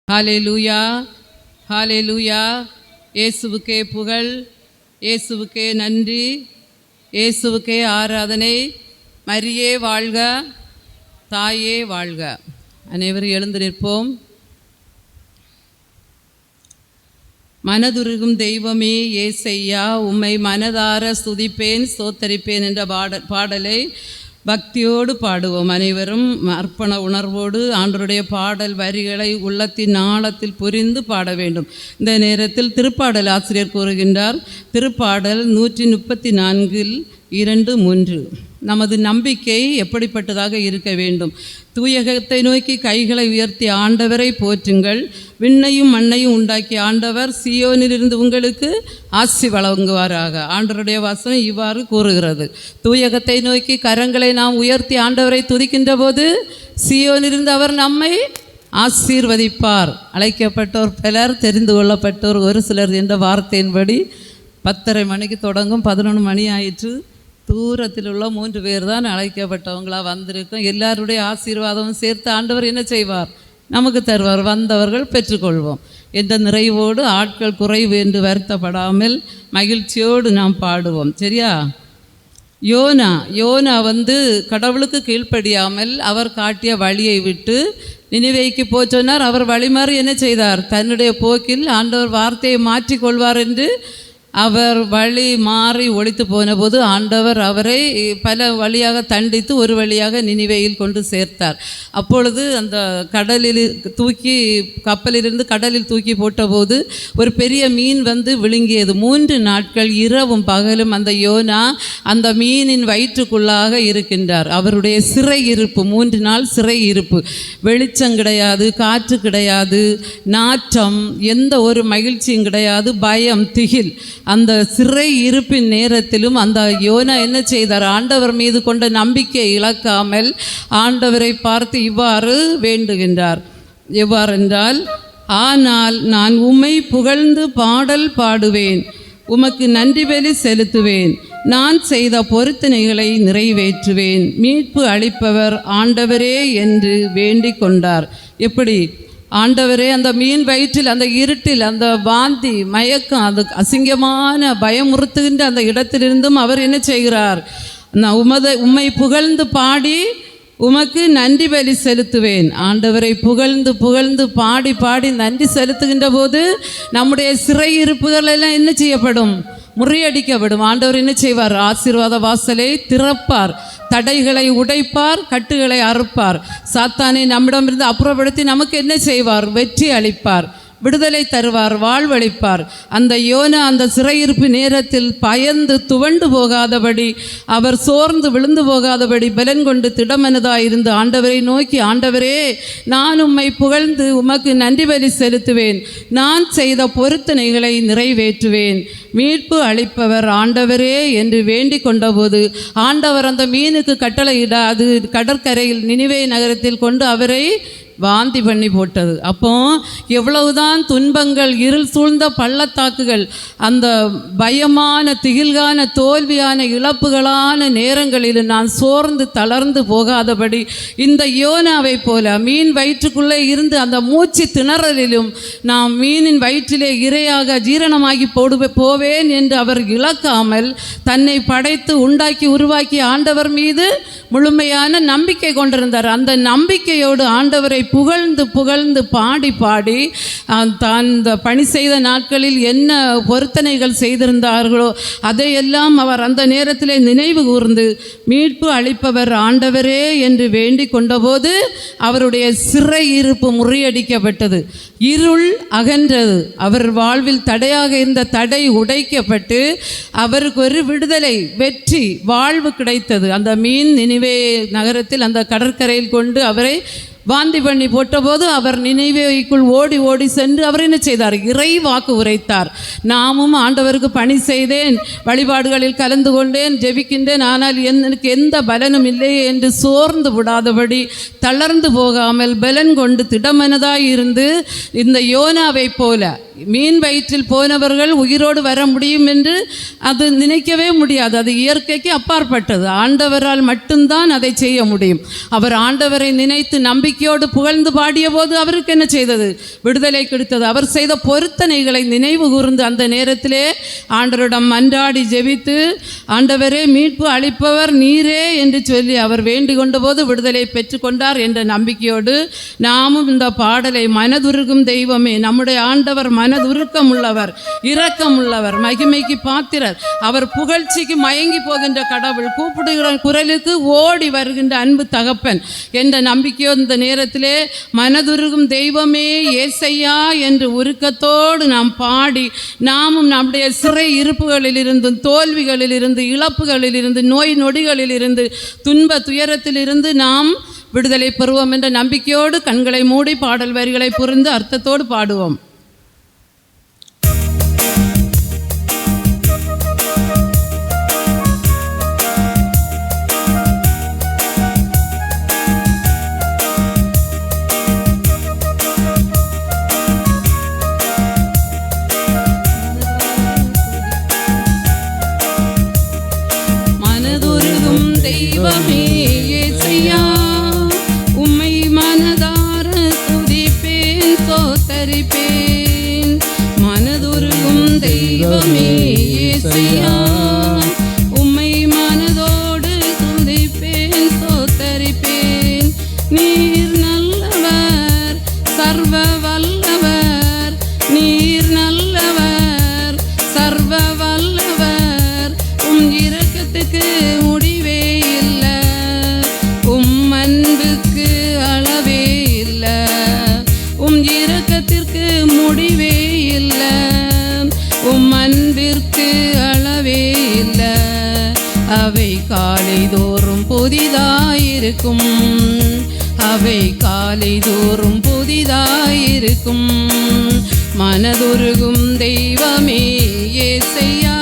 ஹல்லேலூயா, ஹல்லேலூயா. இயேசுவுக்கே புகழ், இயேசுவுக்கே நன்றி, இயேசுவுக்கே ஆராதனை. மரியே வாழ்க, தாயே வாழ்க. அனைவரும் எழுந்து நிற்போம். மனதுருகும் தெய்வமே ஏசையா, உம்மை மனதார ஸ்துதிப்பேன் ஸ்தோத்தரிப்பேன் என்ற பாடலை பக்தியோடு பாடுவோம். அனைவரும் அர்ப்பண உணர்வோடு ஆண்டவருடைய பாடல் வரிகளை உள்ளத்தின் ஆழத்தில் புரிந்து பாட வேண்டும். இந்த நேரத்தில் திருப்பாடல் ஆசிரியர் கூறுகின்றார், திருப்பாடல் 134 2, 3. நமது நம்பிக்கை எப்படிப்பட்டதாக இருக்க வேண்டும்? தூயகத்தை நோக்கி கைகளை உயர்த்தி ஆண்டவரை போற்றுங்கள். விண்ணையும் மண்ணையும் உண்டாக்கிய ஆண்டவர் சியோனிலிருந்து உங்களுக்கு ஆசி வழங்குவாராக. ஆண்டவருடைய வசனம் இவ்வாறு கூறுகிறது. தூயகத்தை நோக்கி கரங்களை நாம் உயர்த்தி ஆண்டவரை துதிக்கின்ற போது சியோனிலிருந்து அவர் நம்மை ஆசீர்வதிப்பார். அழைக்கப்பட்டோர் பலர், தெரிந்து கொள்ளப்பட்டோர் ஒரு சிலர் என்ற வார்த்தையின்படி 10:30 மணிக்கு தொடங்கும். 11 மணி ஆயிற்று. தூரத்தில் உள்ள 3 பேர் தான் அழைக்கப்பட்டவங்களாக வந்திருக்கோம். எல்லாருடைய ஆசீர்வாதமும் சேர்த்து ஆண்டவர் என்ன செய்வார்? நமக்கு தருவார். வந்தவர்கள் பெற்றுக்கொள்வோம் என்ற நிறைவோடு, ஆட்கள் குறைவு என்று வருத்தப்படாமல் மகிழ்ச்சியோடு நாம் பாடுவோம். சரியா? யோனா கடவுளுக்கு கீழ்ப்படியாமல் அவர் காட்டிய வழியை விட்டு நினிவேக்கு போச்சொன்னார். அவர் வழிமாறி என்ன செய்தார்? தன்னுடைய போக்கில் ஆண்டவர் வார்த்தையை மாற்றிக்கொள்வார் என்று அவர் வழி மாறி ஒழித்து போன போது ஆண்டவர் அவரை பல வழியாக தண்டித்து ஒரு வழியாக நினிவேயில் கொண்டு சேர்த்தார். அப்பொழுது அந்த கப்பலிலிருந்து கடலில் தூக்கி போட்டபோது ஒரு பெரிய மீன் வந்து விழுங்கியது. 3 நாட்கள் இரவும் பகலும் அந்த யோனா அந்த மீனின் வயிற்றுக்குள்ளாக இருக்கின்றார். அவருடைய சிறை இருப்பு, 3 நாள் சிறை இருப்பு. வெளிச்சம் கிடையாது, காற்று கிடையாது, நாற்றம், எந்த ஒரு மகிழ்ச்சியும் கிடையாது, பயம், திகில். அந்த சிறை இருப்பின் நேரத்திலும் அந்த யோனா என்ன செய்தார்? ஆண்டவர் மீது கொண்ட நம்பிக்கை இழக்காமல் ஆண்டவரை பார்த்து இவ்வாறு வேண்டுகின்றார். எவ்வாறென்றால், ஆனால் நான் உம்மை புகழ்ந்து பாடல் பாடுவேன், உமக்கு நன்றி பலி செலுத்துவேன், நான் செய்த பொருத்தனைகளை நிறைவேற்றுவேன், மீட்பு அளிப்பவர் ஆண்டவரே என்று வேண்டிக் கொண்டார். எப்படி? ஆண்டவரே, அந்த மீன் வயிற்றில், அந்த இருட்டில், அந்த வாந்தி, மயக்கம், அது அசிங்கமான பயமுறுத்துகின்ற அந்த இடத்திலிருந்தும் அவர் என்ன செய்கிறார்? நான் உம்மை புகழ்ந்து பாடி உமக்கு நன்றி பலி செலுத்துவேன். ஆண்டவரை புகழ்ந்து புகழ்ந்து பாடி பாடி நன்றி செலுத்துகின்ற போது நம்முடைய சிறை இருப்புகள் எல்லாம் என்ன செய்யப்படும்? முறியடிக்கப்படும். ஆண்டவர் என்ன செய்வார்? ஆசீர்வாத வாசலை திறப்பார், தடைகளை உடைப்பார், கட்டுகளை அறுப்பார், சாத்தானை நம்மிடமிருந்து அப்புறப்படுத்தி நமக்கு என்ன செய்வார்? வெற்றி அளிப்பார், விடுதலை தருவார், வாழ்வளிப்பார். அந்த யோனா அந்த சிறையிருப்பு நேரத்தில் பயந்து துவண்டு போகாதபடி, அவர் சோர்ந்து விழுந்து போகாதபடி பலன் கொண்டு திடமனதாயிருந்து ஆண்டவரை நோக்கி, ஆண்டவரே, நான் உம்மை புகழ்ந்து உமக்கு நன்றி பலி செலுத்துவேன், நான் செய்த பொருத்தனைகளை நிறைவேற்றுவேன், மீட்பு அளிப்பவர் ஆண்டவரே என்று வேண்டிக் கொண்டபோது ஆண்டவர் அந்த மீனுக்கு கட்டளையிடாது கடற்கரையில் நினிவே நகரத்தில் கொண்டு அவரை வாந்தி பண்ணி போட்டது. அப்போ எவ்வளவுதான் துன்பங்கள், இருள் சூழ்ந்த பள்ளத்தாக்குகள், அந்த பயமான, திகில்கான, தோல்வியான, இழப்புகளான நேரங்களில் நான் சோர்ந்து தளர்ந்து போகாதபடி இந்த யோனாவை போல மீன் வயிற்றுக்குள்ளே இருந்து அந்த மூச்சு திணறலிலும் நாம் மீனின் வயிற்றிலே இரையாக ஜீரணமாகி போவேன் என்று அவர் இழக்காமல் தன்னை படைத்து உண்டாக்கி உருவாக்கி ஆண்டவர் மீது முழுமையான நம்பிக்கை கொண்டிருந்தார். அந்த நம்பிக்கையோடு ஆண்டவரை புகழ்ந்து புகழ்ந்து பாடி பாடி தான் இந்த பணி செய்த நாட்களில் என்ன பொருத்தனைகள் செய்திருந்தார்களோ அதையெல்லாம் அவர் அந்த நேரத்திலே நினைவு கூர்ந்து மீட்பு அளிப்பவர் ஆண்டவரே என்று வேண்டிக் கொண்டபோது அவருடைய சிறை இருப்பு முறியடிக்கப்பட்டது, இருள் அகன்றது, அவர் வாழ்வில் தடையாக இருந்த தடை உடைக்கப்பட்டு அவருக்கு ஒரு விடுதலை, வெற்றி, வாழ்வு கிடைத்தது. அந்த மீன் நினிவே நகரத்தில் அந்த கடற்கரையில் கொண்டு அவரை வாந்தி பண்ணி போட்டபோது அவர் நினைவேக்குள் ஓடி ஓடி சென்று அவர் என்ன செய்தார்? இறை வாக்கு உரைத்தார். நாமும் ஆண்டவருக்கு பணி செய்தேன், வழிபாடுகளில் கலந்து கொண்டேன், ஜெபிக்கின்றேன், ஆனால் எனக்கு எந்த பலனும் இல்லையே என்று சோர்ந்து விடாதபடி, தளர்ந்து போகாமல் பலன் கொண்டு திடமனதாய் இருந்து இந்த யோனாவை போல மீன் வயிற்றில் போனவர்கள் உயிரோடு வர முடியும் என்று அது நினைக்கவே முடியாது. அது இயற்கைக்கு அப்பாற்பட்டது. ஆண்டவரால் மட்டும்தான் அதை செய்ய முடியும். அவர் ஆண்டவரை நினைத்து நம்பிக்கை நம்பிக்கையோடு புகழ்ந்து பாடிய போது அவருக்கு என்ன செய்தது? விடுதலை கிடைத்தது. அவர் செய்த பொருத்தனைகளை நினைவு கூர்ந்து அந்த நேரத்திலே ஆண்டவரிடம் மன்றாடி ஜெபித்து, ஆண்டவரே மீட்பு அளிப்பவர் நீரே என்று சொல்லி அவர் வேண்டிக் கொண்ட போது விடுதலை பெற்றுக்கொண்டார் என்ற நம்பிக்கையோடு நாமும் இந்த பாடலை, மனதுருகும் தெய்வமே, நம்முடைய ஆண்டவர் மனதுருக்கம் உள்ளவர், இரக்கம் உள்ளவர், மகிமைக்கு பாத்திரர், அவர் புகழ்ச்சிக்கு மயங்கி போகின்ற கடவுள், கூப்பிடுகிற குரலுக்கு ஓடி வருகின்ற அன்பு தகப்பன் என்ற நம்பிக்கையோ இந்த நேரத்திலே மனதுருகும் தெய்வமே ஏசையா என்று உருக்கத்தோடு நாம் பாடி, நாமும் நம்முடைய சிறை இருப்புகளிலிருந்து, தோல்விகளிலிருந்து, இழப்புகளிலிருந்து, நோய் நொடிகளிலிருந்து, துன்ப துயரத்திலிருந்து நாம் விடுதலை பெறுவோம் என்ற நம்பிக்கையோடு கண்களை மூடி பாடல் வரிகளை புரிந்து அர்த்தத்தோடு பாடுவோம். தெய்வமே ஏசையா, உம்மை மனதார துதிப்பேன், சோத்தரிப்பேன். மனதுருகும் தெய்வமே ஏசையா, உம்மை மனதோடு துதிப்பேன், சோத்தரிப்பேன். நீர் நல்லவர், சர்வ வல்லவர், நீர் நல்லவர், சர்வ வல்லவர். உம் இரக்கத்துக்கு முடிவே இல்லை, உம் அன்புக்கு அளவே இல்லை, உம் இரக்கத்திற்கு முடிவே இல்லை, உம் அன்பிற்கு அளவே இல்லை. அவை காலை தோறும் புதிதாயிருக்கும், அவை காலை தோறும் புதிதாயிருக்கும். மனதுருகும் தெய்வமே ஏசையா,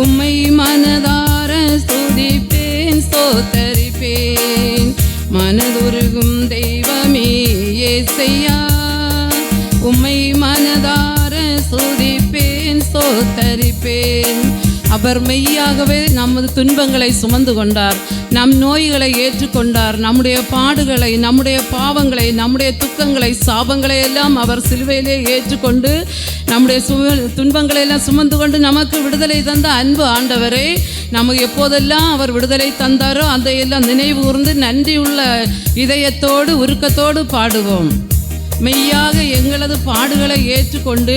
உம்மை மனதார ஸ்துதிப்பேன், ஸ்தோத்தரிப்பேன். மனதுருகும் தெய்வமே ஏசையா, உம்மை மனதார ஸ்துதிப்பேன், ஸ்தோத்தரிப்பேன். அவர் மெய்யாகவே நமது துன்பங்களை சுமந்து கொண்டார், நம் நோய்களை ஏற்றுக்கொண்டார், நம்முடைய பாடுகளை, நம்முடைய பாவங்களை, நம்முடைய துக்கங்களை, சாபங்களை எல்லாம் அவர் சிலுவையிலே ஏற்றுக்கொண்டு நம்முடைய துன்பங்களை எல்லாம் சுமந்து கொண்டு நமக்கு விடுதலை தந்த அன்பு ஆண்டவரே, நமக்கு எப்போதெல்லாம் அவர் விடுதலை தந்தாரோ அதை எல்லாம் நினைவு கூர்ந்து நன்றியுள்ள இதயத்தோடு உருக்கத்தோடு பாடுவோம். மெய்யாக எங்களது பாடுகளை ஏற்றுக்கொண்டு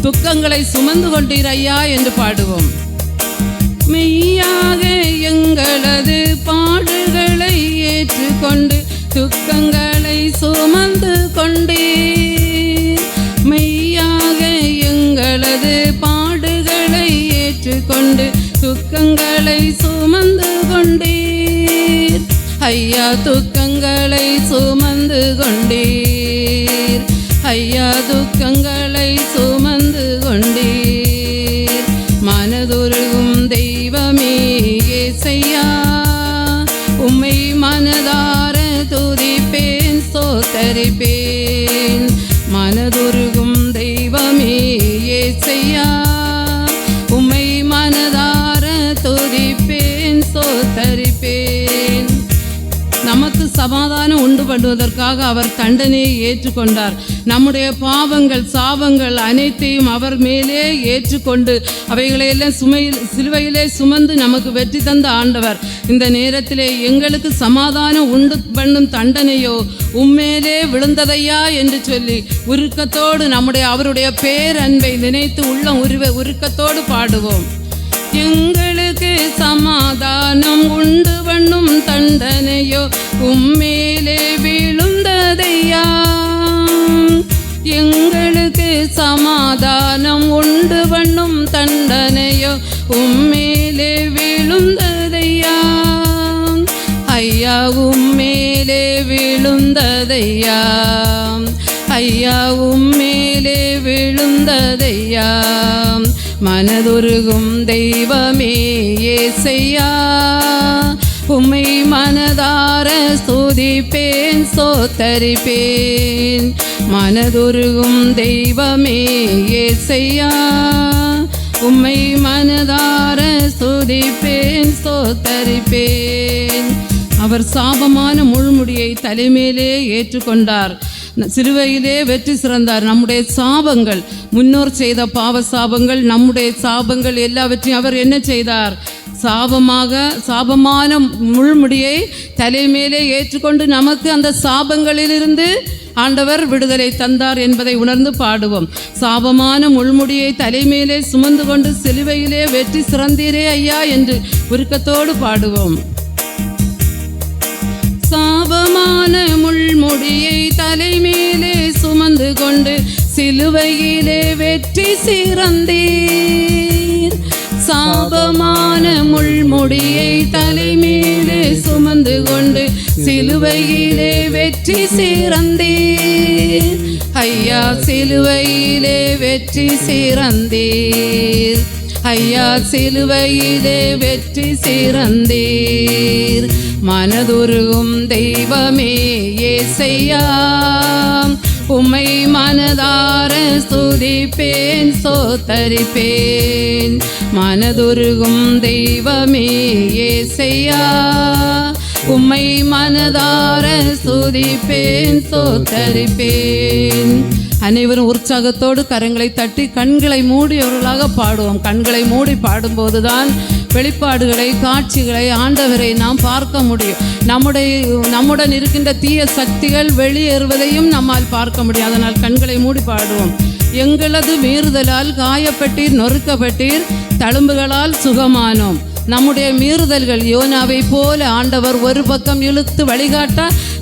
துக்கங்களை சுமந்து கொண்டீர் ஐயா என்று பாடுவோம். மெய்யாக எங்களது பாடுகளை ஏற்றுக்கொண்டு துக்கங்களை சுமந்து கொண்டீர். மெய்யாக எங்களது பாடுகளை ஏற்றுக்கொண்டு துக்கங்களை சுமந்து கொண்டீர் ஐயா, துக்கங்களை சுமந்து கொண்டீர் ஐயா, துக்கங்களை சுமந்து கொண்டீர். மனதுருகும் தெய்வமே ஏசையா, உம்மை மனதார துதிப்பேன், ஸ்தோத்தரிப்பேன். மனதுருகும் தெய்வமே ஏசையா, உம்மை மனதார துதிப்பேன், ஸ்தோத்தரிப்பேன். நமக்கு சமாதானம் உண்டு பண்ணுவதற்காக அவர் தண்டனையை ஏற்றுக்கொண்டார். நம்முடைய பாவங்கள், சாபங்கள் அனைத்தையும் அவர் மேலே ஏற்றுக்கொண்டு அவைகளையெல்லாம் சிலுவையிலே சுமந்து நமக்கு வெற்றி தந்த ஆண்டவர் இந்த நேரத்திலே எங்களுக்கு சமாதானம் உண்டு பண்ணும் தண்டனையோ உம்மேலே விழுந்ததையா என்று சொல்லி உருக்கத்தோடு அவருடைய பேரன்பை நினைத்து உள்ளம் உருக்கத்தோடு பாடுவோம். எங்களுக்கு சமாதானம் உண்டு பண்ணும் தண்டனையோ உம்மேலே விழுந்ததையா, எங்களுக்கு சமாதானம் உண்டு பண்ணும் தண்டனையோ உம்மேலே விழுந்ததையா ஐயா, உம்மேலே விழுந்ததையா ஐயா, உம்மேலே விழுந்ததையா. மனதுருகும் தெய்வமே ஏசையா, உம்மை மனதார ஸ்துதிப்பேன், ஸ்தோத்தரிப்பேன். மனதுருகும் தெய்வமே ஏசையா, உம்மை மனதார ஸ்துதிப்பேன், ஸ்தோத்தரிப்பேன். அவர் சாபமான முள்முடியை தலைமேலே ஏற்றுக்கொண்டார், சிலுவையிலே வெற்றி சிறந்தார். நம்முடைய சாபங்கள், முன்னோர் செய்த பாவ சாபங்கள், நம்முடைய சாபங்கள் எல்லாவற்றையும் அவர் என்ன செய்தார்? சாபமான முள்முடியை தலைமேலே ஏற்றுக்கொண்டு நமக்கு அந்த சாபங்களிலிருந்து ஆண்டவர் விடுதலை தந்தார் என்பதை உணர்ந்து பாடுவோம். சாபமான முள்முடியை தலைமேலே சுமந்து கொண்டு சிலுவையிலே வெற்றி சிறந்தீரே ஐயா என்று உருக்கத்தோடு பாடுவோம். சாபமான முள்முடியை தலைமேலே சுமந்து கொண்டு சிலுவையிலே வெற்றி சிறந்தீர். சாபமான முள்முடியை தலைமேலே சுமந்து கொண்டு சிலுவையிலே வெற்றி சிறந்தீர் ஐயா, சிலுவையிலே வெற்றி சிறந்தீர் ஐயா, சிலுவையிலே வெற்றி சிறந்தீர். மனதுருகும் தெய்வமே ஏசையா, உம்மை மனதார ஸ்துதிப்பேன் சோத்தரிப்பேன். மனதுருகும் தெய்வமே ஏசையா, உம்மை மனதார ஸ்துதிப்பேன் சோத்தரிப்பேன். அனைவரும் உற்சாகத்தோடு கரங்களை தட்டி கண்களை மூடியவர்களாக பாடுவோம். கண்களை மூடி பாடும்போதுதான் வெளிப்பாடுகளை, காட்சிகளை, ஆண்டவரை நாம் பார்க்க முடியும். நம்முடன் இருக்கின்ற தீய சக்திகள் வெளியேறுவதையும் நம்மால் பார்க்க முடியும். அதனால் கண்களை மூடி பாடுவோம். எங்களது மீறுதலால் காயப்பட்டீர், நொறுக்கப்பட்டீர், தழும்புகளால் சுகமானோம். நம்முடைய மீறுதல்கள் யோனாவை போல ஆண்டவர் ஒரு பக்கம் இழுத்து வழிகாட்ட,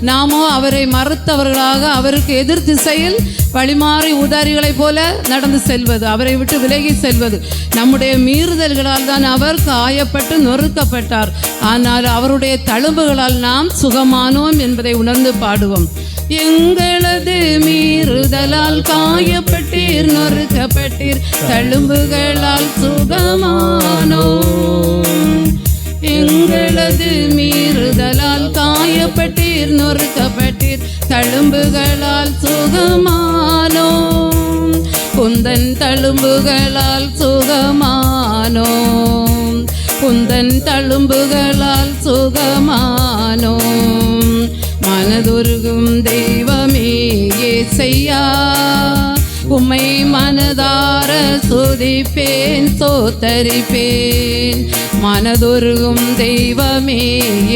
நாமோ அவரை மறுத்தவர்களாக அவருக்கு எதிர் திசையில் வழிமாறி உதாரிகளைப் போல நடந்து செல்வது, அவரை விட்டு விலகி செல்வது. நம்முடைய மீறுதல்களால் தான் அவர் காயப்பட்டு நொறுக்கப்பட்டார். ஆனால் அவருடைய தழும்புகளால் நாம் சுகமானோம் என்பதை உணர்ந்து பாடுவோம். எங்களது மீறுதலால் காயப்பட்டீர், நொறுக்கப்பட்டீர், தழும்புகளால் சுகமானோம். எங்களது மீறுதலால் காயப்பட்டீர், நொறுக்கப்பட்டீர், தழும்புகளால் சுகமானோம். குந்தன் தழும்புகளால் சுகமானோம், குந்தன் தழும்புகளால் சுகமானோம். மனதுருகும் தெய்வமே ஏசையா, உம்மை மனதார ஸ்துதிப்பேன் சோத்தரிப்பேன். மனதுருகும் தெய்வமே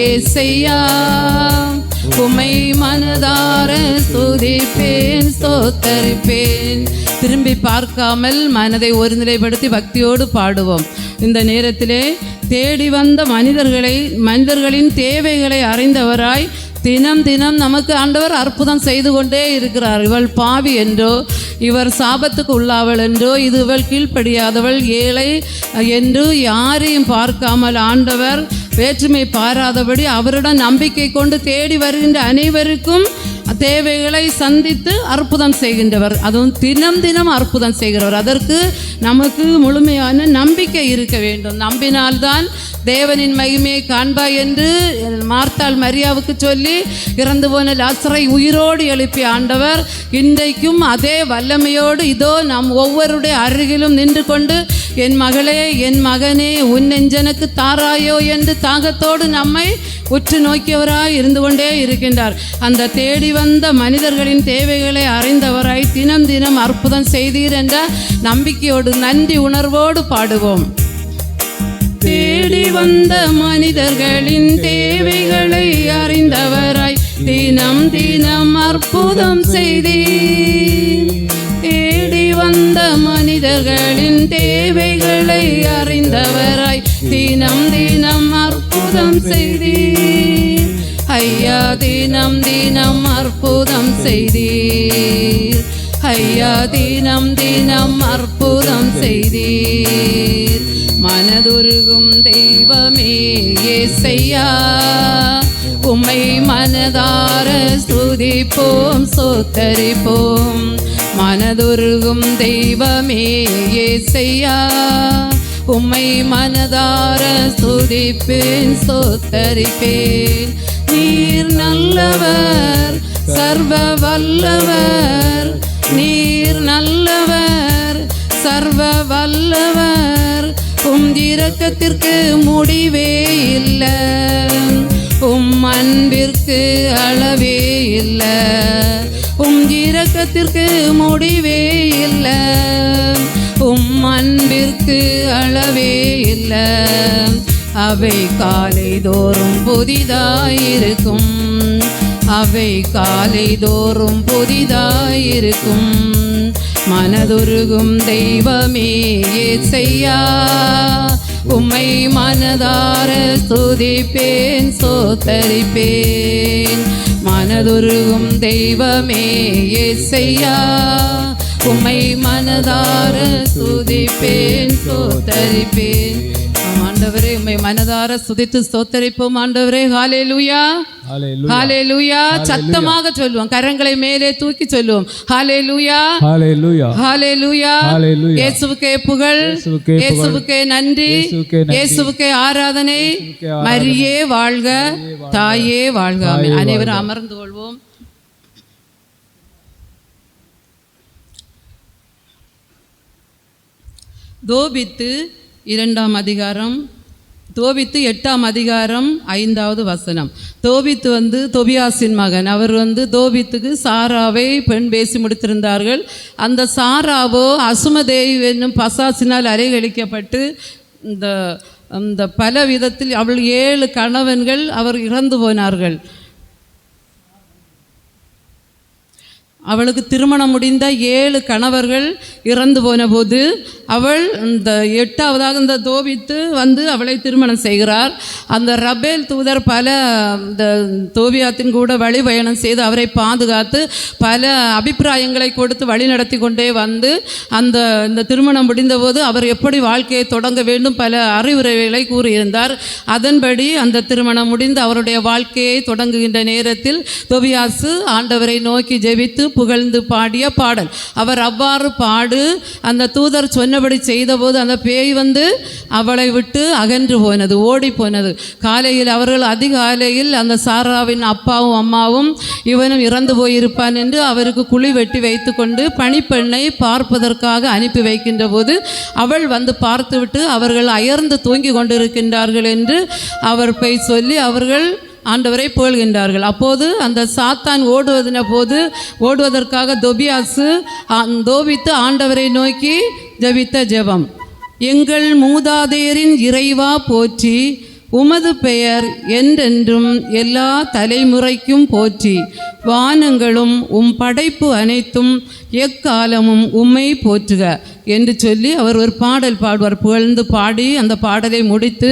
ஏசையா, உம்மை மனதார ஸ்துதிப்பேன் சோத்தரிப்பேன். திரும்பி பார்க்காமல் மனதை ஒருநிலைப்படுத்தி பக்தியோடு பாடுவோம். இந்த நேரத்திலே தேடி வந்த மனிதர்களின் தேவைகளை அறிந்தவராய் தினம் தினம் நமக்கு ஆண்டவர் அற்புதம் செய்து கொண்டே இருக்கிறார். இவள் பாவி என்றோ, இவர் சாபத்துக்கு உள்ளாவள் என்றோ, இது இவள் கீழ்ப்படியாதவள், ஏழை என்று யாரையும் பார்க்காமல் ஆண்டவர் வேற்றுமை பாராதபடி அவருடன் நம்பிக்கை கொண்டு தேடி வருகின்ற அனைவருக்கும் தேவைகளை சந்தித்து அற்புதம் செய்கின்றவர். அதுவும் தினம் தினம் அற்புதம் செய்கிறவர். அதற்கு நமக்கு முழுமையான நம்பிக்கை இருக்க வேண்டும். நம்பினால்தான் தேவனின் மகிமையை காண்பாய் என்று மார்த்தாள் மரியாவுக்கு சொல்லி இறந்து போன லாசரை உயிரோடு எழுப்பிய ஆண்டவர் இன்றைக்கும் அதே வல்லமையோடு இதோ நம் ஒவ்வொருடைய அருகிலும் நின்று கொண்டு, என் மகளே, என் மகனே, உன் நெஞ்சனுக்கு தாராயோ என்று தாகத்தோடு நம்மை உற்று நோக்கியவராய் இருந்து கொண்டே இருக்கின்றார். அந்த தேடி வந்த மனிதர்களின் தேவைகளை அறிந்தவராய் தினம் தினம் அற்புதம் செய்தீர் என்ற நம்பிக்கையோடு நன்றி உணர்வோடு பாடுவோம். தேடி வந்த மனிதர்களின் தேவைகளை அறிந்தவராய் தினம் தினம் அற்புதம் செய்தீர். தேடி வந்த மனிதர்களின் தேவைகளை அறிந்தவராய் தினம் தினம் அற்புதம் செய்தீர் ஐயா, தினம் தினம் அற்புதம் செய்தீர் ஐயா, தினம் தினம் அற்புதம் செய்தீர். மனதுருகும் தெய்வமே ஏசையா, உம்மை மனதார ஸ்துதிப்போம் சோத்தரிப்போம். மனதுருகும் தெய்வமே ஏசையா, உம்மை மனதார ஸ்துதிப்பேன் சோத்தரிப்பேன். நீர் நல்லவர், சர்வ வல்லவர், நீர் நல்லவர், சர்வ வல்லவர், உம் இரக்கத்திற்கு முடிவே இல்லை, உம் அன்பிற்கு அளவே இல்லை, உம் இரக்கத்திற்கு முடிவே இல்லை. உம் அன்பிற்கு அளவே இல்லை, அவை காலை தோறும் புதிதாயிருக்கும், அவை காலை தோறும் புதிதாயிருக்கும். மனதுருகும் தெய்வமே யேசையா, உம்மை மனதார ஸ்துதிப்பேன் ஸ்தோத்தரிப்பேன். மனதுருகும் தெய்வமே யேசையா, உம்மை மனதார ஸ்துதிப்பேன் ஸ்தோத்தரிப்பேன். ஆண்டவரே உம்மை மனதார ஸ்துதித்து ஸ்தோத்தரிப்போம். ஆண்டவரே ஹல்லேலூயா ஹல்லேலூயா. சத்தமாக சொல்லுவோம், கரங்களை மேலே தூக்கி சொல்லுவோம். ஹல்லேலூயா ஹல்லேலூயா ஹல்லேலூயா. இயேசுவுக்கே புகழ், இயேசுவுக்கே நன்றி, இயேசுவுக்கே ஆராதனை. மரியே வாழ்க, தாயே வாழ்க. அனைவரும் அமர்ந்து கொள்வோம். தோபித்து 2ஆம் அதிகாரம், தோபித்து 8ஆம் அதிகாரம் 5வது வசனம். தோபித்து தொபியாசின் மகன். அவர் தோபித்துக்கு சாராவை பெண் பேசி முடித்திருந்தார்கள். அந்த சாராவோ அசுமதேவி என்னும் பசாசினால் அலைகழிக்கப்பட்டு இந்த பல விதத்தில் அவள் 7 கணவன்கள் அவர் இறந்து போனார்கள். அவளுக்கு திருமணம் முடிந்த 7 கணவர்கள் இறந்து போன போது அவள் இந்த 8ஆவதாக இந்த தோபித்து அவளை திருமணம் செய்கிறார். அந்த ரபேல் தூதர் பல இந்த தோபியாத்தின் கூட வழி பயணம் செய்து அவரை பாதுகாத்து பல அபிப்பிராயங்களை கொடுத்து வழி நடத்தி கொண்டே இந்த திருமணம் முடிந்தபோது அவர் எப்படி வாழ்க்கையை தொடங்க வேண்டும் பல அறிவுரைகளை கூறியிருந்தார். அதன்படி அந்த திருமணம் முடிந்து அவருடைய வாழ்க்கையை தொடங்குகின்ற நேரத்தில் தோபியாசு ஆண்டவரை நோக்கி ஜெபித்து புகழ்ந்து பாடிய பாடல். அவர் அவ்வாறு அந்த தூதர் சொன்னபடி செய்தபோது அந்த பேய் அவளை விட்டு அகன்று போனது, ஓடி போனது. காலையில் அவர்கள் அதிகாலையில் அந்த சாராவின் அப்பாவும் அம்மாவும் இவனும் இறந்து போயிருப்பான் என்று அவருக்கு குழி வெட்டி வைத்து கொண்டு பணிப்பெண்ணை பார்ப்பதற்காக அனுப்பி வைக்கின்ற போது அவள் பார்த்துவிட்டு அவர்கள் அயர்ந்து தூங்கி கொண்டிருக்கின்றார்கள் என்று அவர் போய் சொல்லி அவர்கள் ஆண்டவரை புகழ்கின்றார்கள். அப்போது அந்த சாத்தான் ஓடுவதற்காக தோபித்து ஆண்டவரை நோக்கி ஜெபித்த ஜெபம். எங்கள் மூதாதையரின் இறைவா போற்றி, உமது பெயர் என்றென்றும் எல்லா தலைமுறைக்கும் போற்றி. வானங்களும் உம் படைப்பு அனைத்தும் எக்காலமும் உம்மை போற்றுக என்று சொல்லி அவர் ஒரு பாடல் பாடுவார். புகழ்ந்து பாடி அந்த பாடலை முடித்து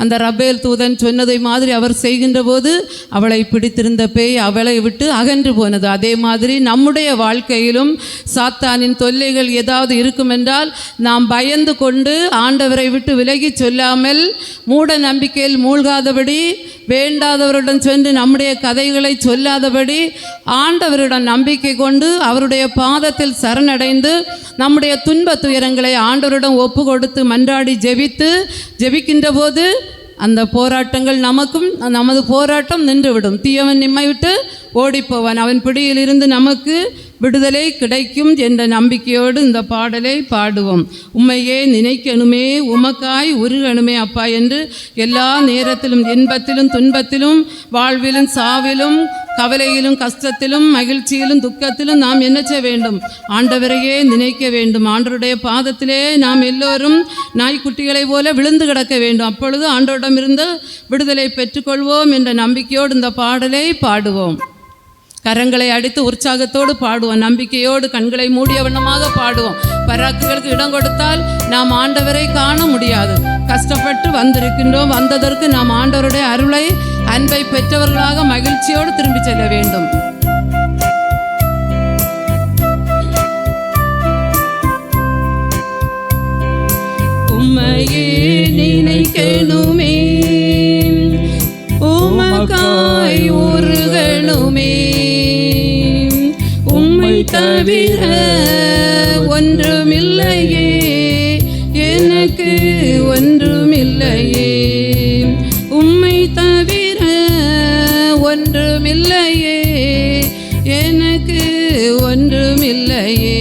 அந்த ரபேல் தூதன் சொன்னதை மாதிரி அவர் செய்கின்ற போது அவளை பிடித்திருந்த பேய் அவளை விட்டு அகன்று போனது. அதே மாதிரி நம்முடைய வாழ்க்கையிலும் சாத்தானின் தொல்லைகள் ஏதாவது இருக்கும் என்றால் நாம் பயந்து கொண்டு ஆண்டவரை விட்டு விலகி சொல்லாமல் மூட நம்பிக்கையில் மூழ்காதபடி, வேண்டாதவருடன் சென்று நம்முடைய கதைகளை சொல்லாதபடி ஆண்டவருடன் நம்பிக்கை கொண்டு அவருடைய பாதத்தில் சரணடைந்து நம்முடைய துன்ப துயரங்களை ஆண்டவரிடம் ஒப்பு கொடுத்து மன்றாடி ஜெபிக்கின்ற போது அந்த போராட்டங்கள் நமது போராட்டம் நின்றுவிடும். தீயவன் நம்மை விட்டு ஓடிப்போவான், அவன் பிடியிலிருந்து நமக்கு விடுதலை கிடைக்கும் என்ற நம்பிக்கையோடு இந்த பாடலை பாடுவோம். உம்மையே நினைக்கணுமே, உமக்காய் உருகணுமே அப்பா என்று எல்லா நேரத்திலும், இன்பத்திலும் துன்பத்திலும், வாழ்விலும் சாவிலும், கவலையிலும் கஷ்டத்திலும் மகிழ்ச்சியிலும் துக்கத்திலும் நாம் என்ன செய்ய வேண்டும்? ஆண்டவரையே நினைக்க வேண்டும். ஆண்டவருடைய பாதத்திலே நாம் எல்லோரும் நாய்க்குட்டிகளை போல விழுந்து கிடக்க வேண்டும். அப்பொழுது ஆண்டவரிடமிருந்து விடுதலை பெற்றுக்கொள்வோம் என்ற நம்பிக்கையோடு இந்த பாடலை பாடுவோம். கரங்களை அடித்து உற்சாகத்தோடு பாடுவோம், நம்பிக்கையோடு கண்களை மூடிய வண்ணமாக பாடுவோம். பராக்குகளுக்கு இடம் கொடுத்தால் நாம் ஆண்டவரை காண முடியாது. கஷ்டப்பட்டு வந்திருக்கின்றோம், வந்ததற்கு நாம் ஆண்டவருடைய அருளை அன்பை பெற்றவர்களாக மகிழ்ச்சியோடு திரும்பி செல்ல வேண்டும். உம்மையே நினைக்கணுமே, உமக்காய் உருகணுமே, உம்மை தவிர ஒன்றுமில்லையே, எனக்கு ஒன்றுமில்லையே, உம்மை தவிர ஒன்றுமில்லையே, எனக்கு ஒன்றுமில்லையே.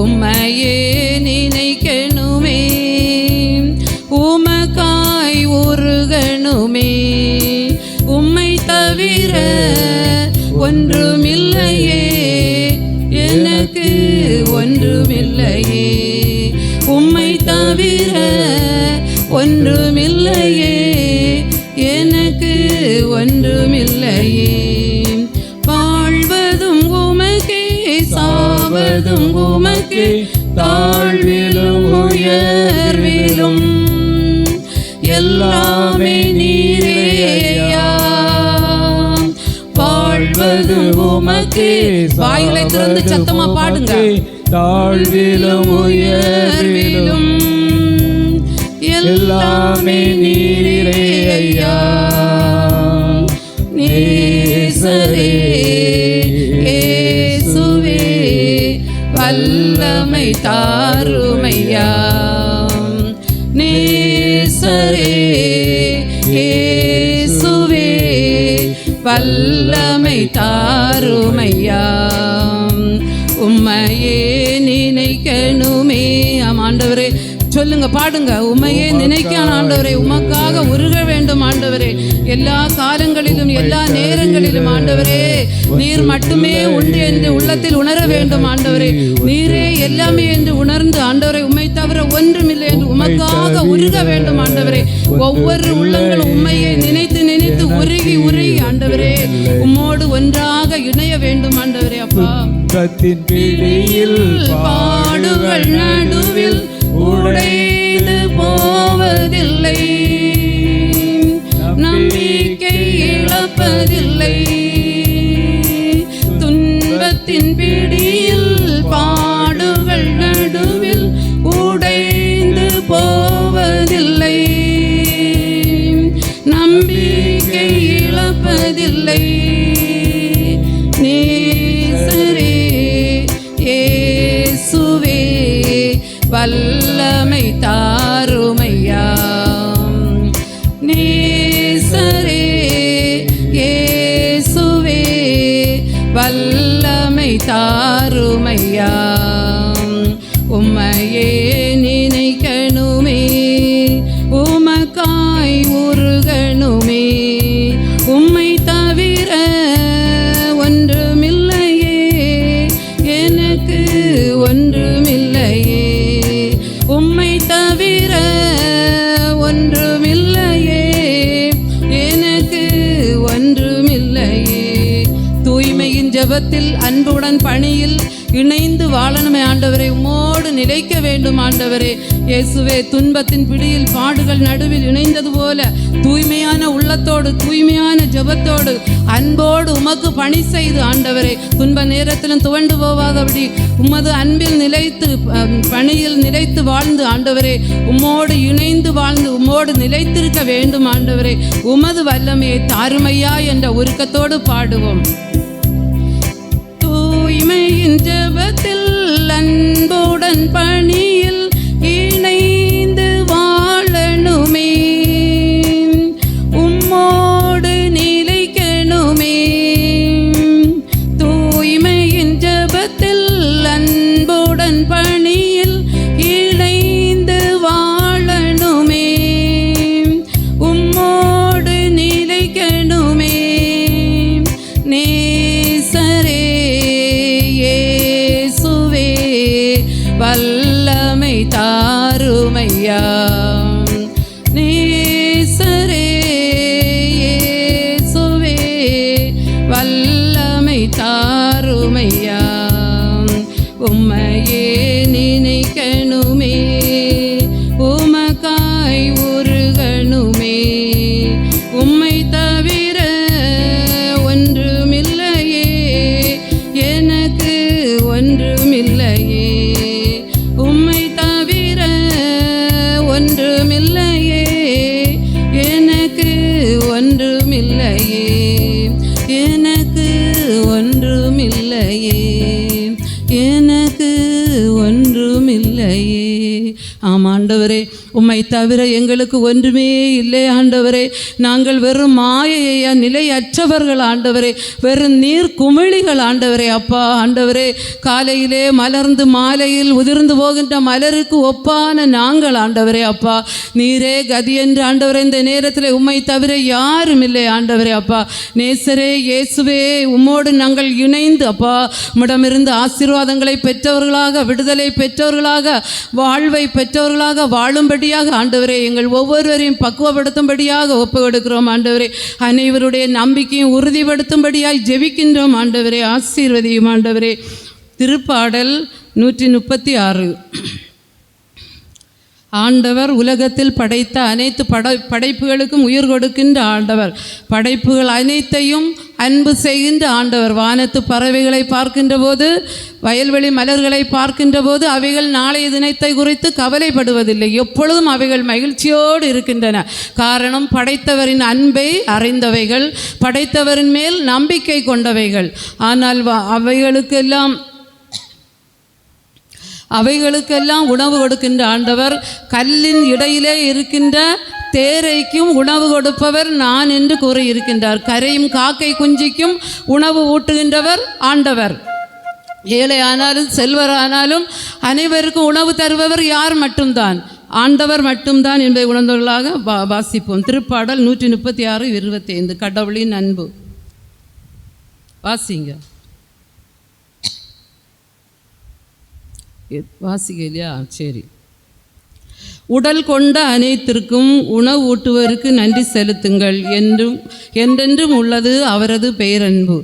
உம்மையே நினைக்கணுமே, ஒன்றுமில்லையே, எனக்கு ஒன்றுமில்லையே. வாழ்வதும் உமக்கே, சாவதும் உமக்கே, தாழ்விலும் உயர்விலும் எல்லாமே நீரே ஐயா. வாழ்வதும் உமக்கே, வாயிலை திறந்து சத்தமா பாடுங்க. தாழ்விலும் உயர்விலும் எல்லாமே நீரே ஐயா. நேசரே இயேசுவே, வல்லமை தாருமையா. நேசரே இயேசுவே, வல்லமை தாருமையா. உம்மையே நினைக்கணுமே. ஆண்டவரே சொல்லுங்க, பாடுங்க. உம்மையே நினைக்கான ஆண்டவரே, உமக்காக உருக வேண்டும் ஆண்டவரே. எல்லா காலங்களிலும் எல்லா நேரங்களிலும் ஆண்டவரே, நீர் மட்டுமே உண்டு என்று உள்ளத்தில் உணர வேண்டும் ஆண்டவரே. நீரே எல்லாமே என்று உணர்ந்து ஆண்டவரை, உம்மை தவிர ஒன்றுமில்லை என்று உமக்காக உருக வேண்டும் ஆண்டவரே. ஒவ்வொரு உள்ளங்களும் உம்மையை நினைத்து நினைத்து உருகி உருகி ஆண்டவரே, உம்மோடு ஒன்றாக இணைய வேண்டும் ஆண்டவரே. அப்பா, பிடியில் பாடுகள் நடுவில் உடைந்து போவதில்லை, நம்பிக்கை இழப்பதில்லை. துன்பத்தின் பிடியில் பாடுகள் நடுவில் உடைந்து போவதில்லை, நம்பிக்கை இழப்பதில்லை. நேசரே இயேசுவே, வல்லமை தாருமையா. நேசரே இயேசுவே, வல்லமை தாருமையா. உம்மையே நினைக்கணுமே, உமக்காய் உருகணுமே. உம்மை தவிர ஒன்றுமில்லையே, எனக்கு ஒன்றுமில்லையே. உம்மை தவிர ஒன்றுமில்லையே, எனக்கு ஒன்றுமில்லையே. தூய்மையின் ஜெபத்தில் அன்புடன் பணியில் இணைந்து வாழணுமே ஆண்டவரே. உம்மோடு நிலைக்க வேண்டும் ஆண்டவரே. இயேசுவே, துன்பத்தின் பிடியில் பாடுகள் நடுவில் இணைந்தது போல தூய்மையான உள்ளத்தோடு தூய்மையான ஜெபத்தோடு அன்போடு உமக்கு பணி செய்து ஆண்டவரே, துன்ப நேரத்திலும் துவண்டு போவாதபடி உமது அன்பில் நிலைத்து பணியில் நிலைத்து வாழ்ந்து ஆண்டவரே, உம்மோடு இணைந்து வாழ்ந்து உம்மோடு நிலைத்திருக்க வேண்டும் ஆண்டவரே. உமது வல்லமையை தாருமையா என்ற உருக்கத்தோடு பாடுவோம். தூய்மையின் ஜெபத்தில் அன்புடன் பணியில் இணைந்து வாழணுமே, உம்மோடு நிலைக்கணுமே. தூய்மையின் ஜெபத்தில் அன்புடன் பணியில் இணைந்து வாழணுமே, உம்மோடு நிலைக்கணுமே. நேசரே இயேசுவே, வல்லமை தாருமையா. நேசரே இயேசுவே, வல்லமை தாருமையா. உம்மையே நினைக்கணுமே, உமக்காய் உருகணுமே. உம்மை தவிர ஒன்றுமில்லையே, எனக்கு ஒன்றுமில்லையே. உம்மை தவிர ஒன்றுமில்லையே, எனக்கு ஒன்றுமில்லையே, எனக்கு ஒன்றுமில்லையே, எனக்கு ஒன்றுமில்லையே. ஆண்டவரே, உம்மை தவிர எங்களுக்கு ஒன்றுமே இல்லை ஆண்டவரே. நாங்கள் வெறும் மாயையா நிலையற்றவர்கள் ஆண்டவரே, வெறும் நீர் குமிழிகள் ஆண்டவரே. அப்பா ஆண்டவரே, காலையிலே மலர்ந்து மாலையில் உதிர்ந்து போகின்ற மலருக்கு ஒப்பான நாங்கள் ஆண்டவரே. அப்பா, நீரே கதி என்று ஆண்டவரே, இந்த நேரத்தில் உம்மை தவிர யாரும் இல்லை ஆண்டவரே. அப்பா, நேசரே இயேசுவே, உம்மோடு நாங்கள் இணைந்து அப்பா உம்மிடமிருந்து ஆசீர்வாதங்களை பெற்றவர்களாக, விடுதலை பெற்றவர்களாக, வாழ்வை பெற்றவர்களாக வாழும்படியாக பக்குவப்படுத்தும்படியாக ஆண்டவரே, எங்கள் ஒவ்வொருவரையும் பக்குவப்படுத்தும்படியாக ஒப்பு கொடுக்கிறோம் ஆண்டவரே. அனைவருடைய நம்பிக்கையும் உறுதிப்படுத்தும்படியாய் ஜெபிக்கின்றோம் ஆண்டவரே. ஆசீர்வதியும் ஆண்டவரே. திருப்பாடல் 136. ஆண்டவர் உலகத்தில் படைத்த அனைத்து படைப்புகளுக்கும் உயிர் கொடுக்கின்ற ஆண்டவர். படைப்புகள் அனைத்தையும் அன்பு செய்கின்ற ஆண்டவர். வானத்து பறவைகளை பார்க்கின்ற போது, வயல்வெளி மலர்களை பார்க்கின்ற போது அவைகள் நாளைய தினத்தை குறித்து கவலைப்படுவதில்லை. எப்பொழுதும் அவைகள் மகிழ்ச்சியோடு இருக்கின்றன. காரணம், படைத்தவரின் அன்பை அறிந்தவைகள், படைத்தவரின் மேல் நம்பிக்கை கொண்டவைகள். ஆனால் அவைகளுக்கெல்லாம் உணவு கொடுக்கின்ற ஆண்டவர். கல்லின் இடையிலே இருக்கின்ற தேரைக்கும் உணவு கொடுப்பவர் நான் என்று கூறியிருக்கின்றார். கரையும் காக்கை குஞ்சிக்கும் உணவு ஊட்டுகின்றவர் ஆண்டவர். ஏழை ஆனாலும் செல்வரானாலும் அனைவருக்கும் உணவு தருபவர் யார் மட்டும்தான்? ஆண்டவர் மட்டும்தான் என்பதை உணர்ந்தவர்களாக வாசிப்போம். திருப்பாடல் 136:25. கடவுளின் அன்பு. வாசிங்க. வாசிக்க இல்லையா? சரி. உடல் கொண்ட அனைத்திற்கும் உணவு ஊட்டுவருக்கு நன்றி செலுத்துங்கள், என்றென்றும் உள்ளது அவரது பேரன்பு.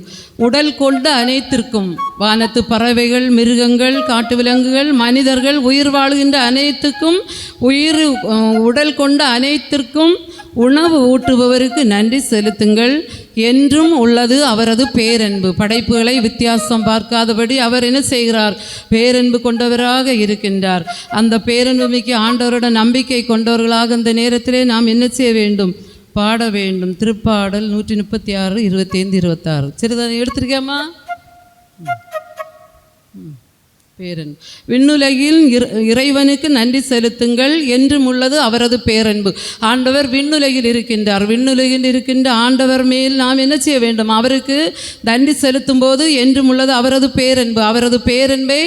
உடல் கொண்ட அனைத்திற்கும், வானத்து பறவைகள், மிருகங்கள், காட்டு விலங்குகள், மனிதர்கள், உயிர் வாழ்கின்ற அனைத்துக்கும், உடல் கொண்ட அனைத்திற்கும் உணவு ஊட்டுபவருக்கு நன்றி செலுத்துங்கள், என்றும் உள்ளது அவரது பேரன்பு. படைப்புகளை வித்தியாசம் பார்க்காதபடி அவர் என்ன செய்கிறார்? பேரன்பு கொண்டவராக இருக்கின்றார். அந்த பேரன்பு மிக்க ஆண்டவரோட நம்பிக்கை கொண்டவர்களாக இந்த நேரத்திலே நாம் என்ன செய்ய வேண்டும்? பாட வேண்டும். திருப்பாடல் 136:25-26. சரிதான், எடுத்திருக்கேம்மா? பேரன்பு. விண்ணுலகில் இறைவனுக்கு நன்றி செலுத்துங்கள், என்றும் உள்ளது அவரது பேரன்பு. ஆண்டவர் விண்ணுலகில் இருக்கின்றார். விண்ணுலகில் இருக்கின்ற ஆண்டவர் மேல் நாம் என்ன செய்ய வேண்டும்? அவருக்கு நன்றி செலுத்தும் போது என்றும் உள்ளது அவரது பேரன்பு. அவரது பேரன்பை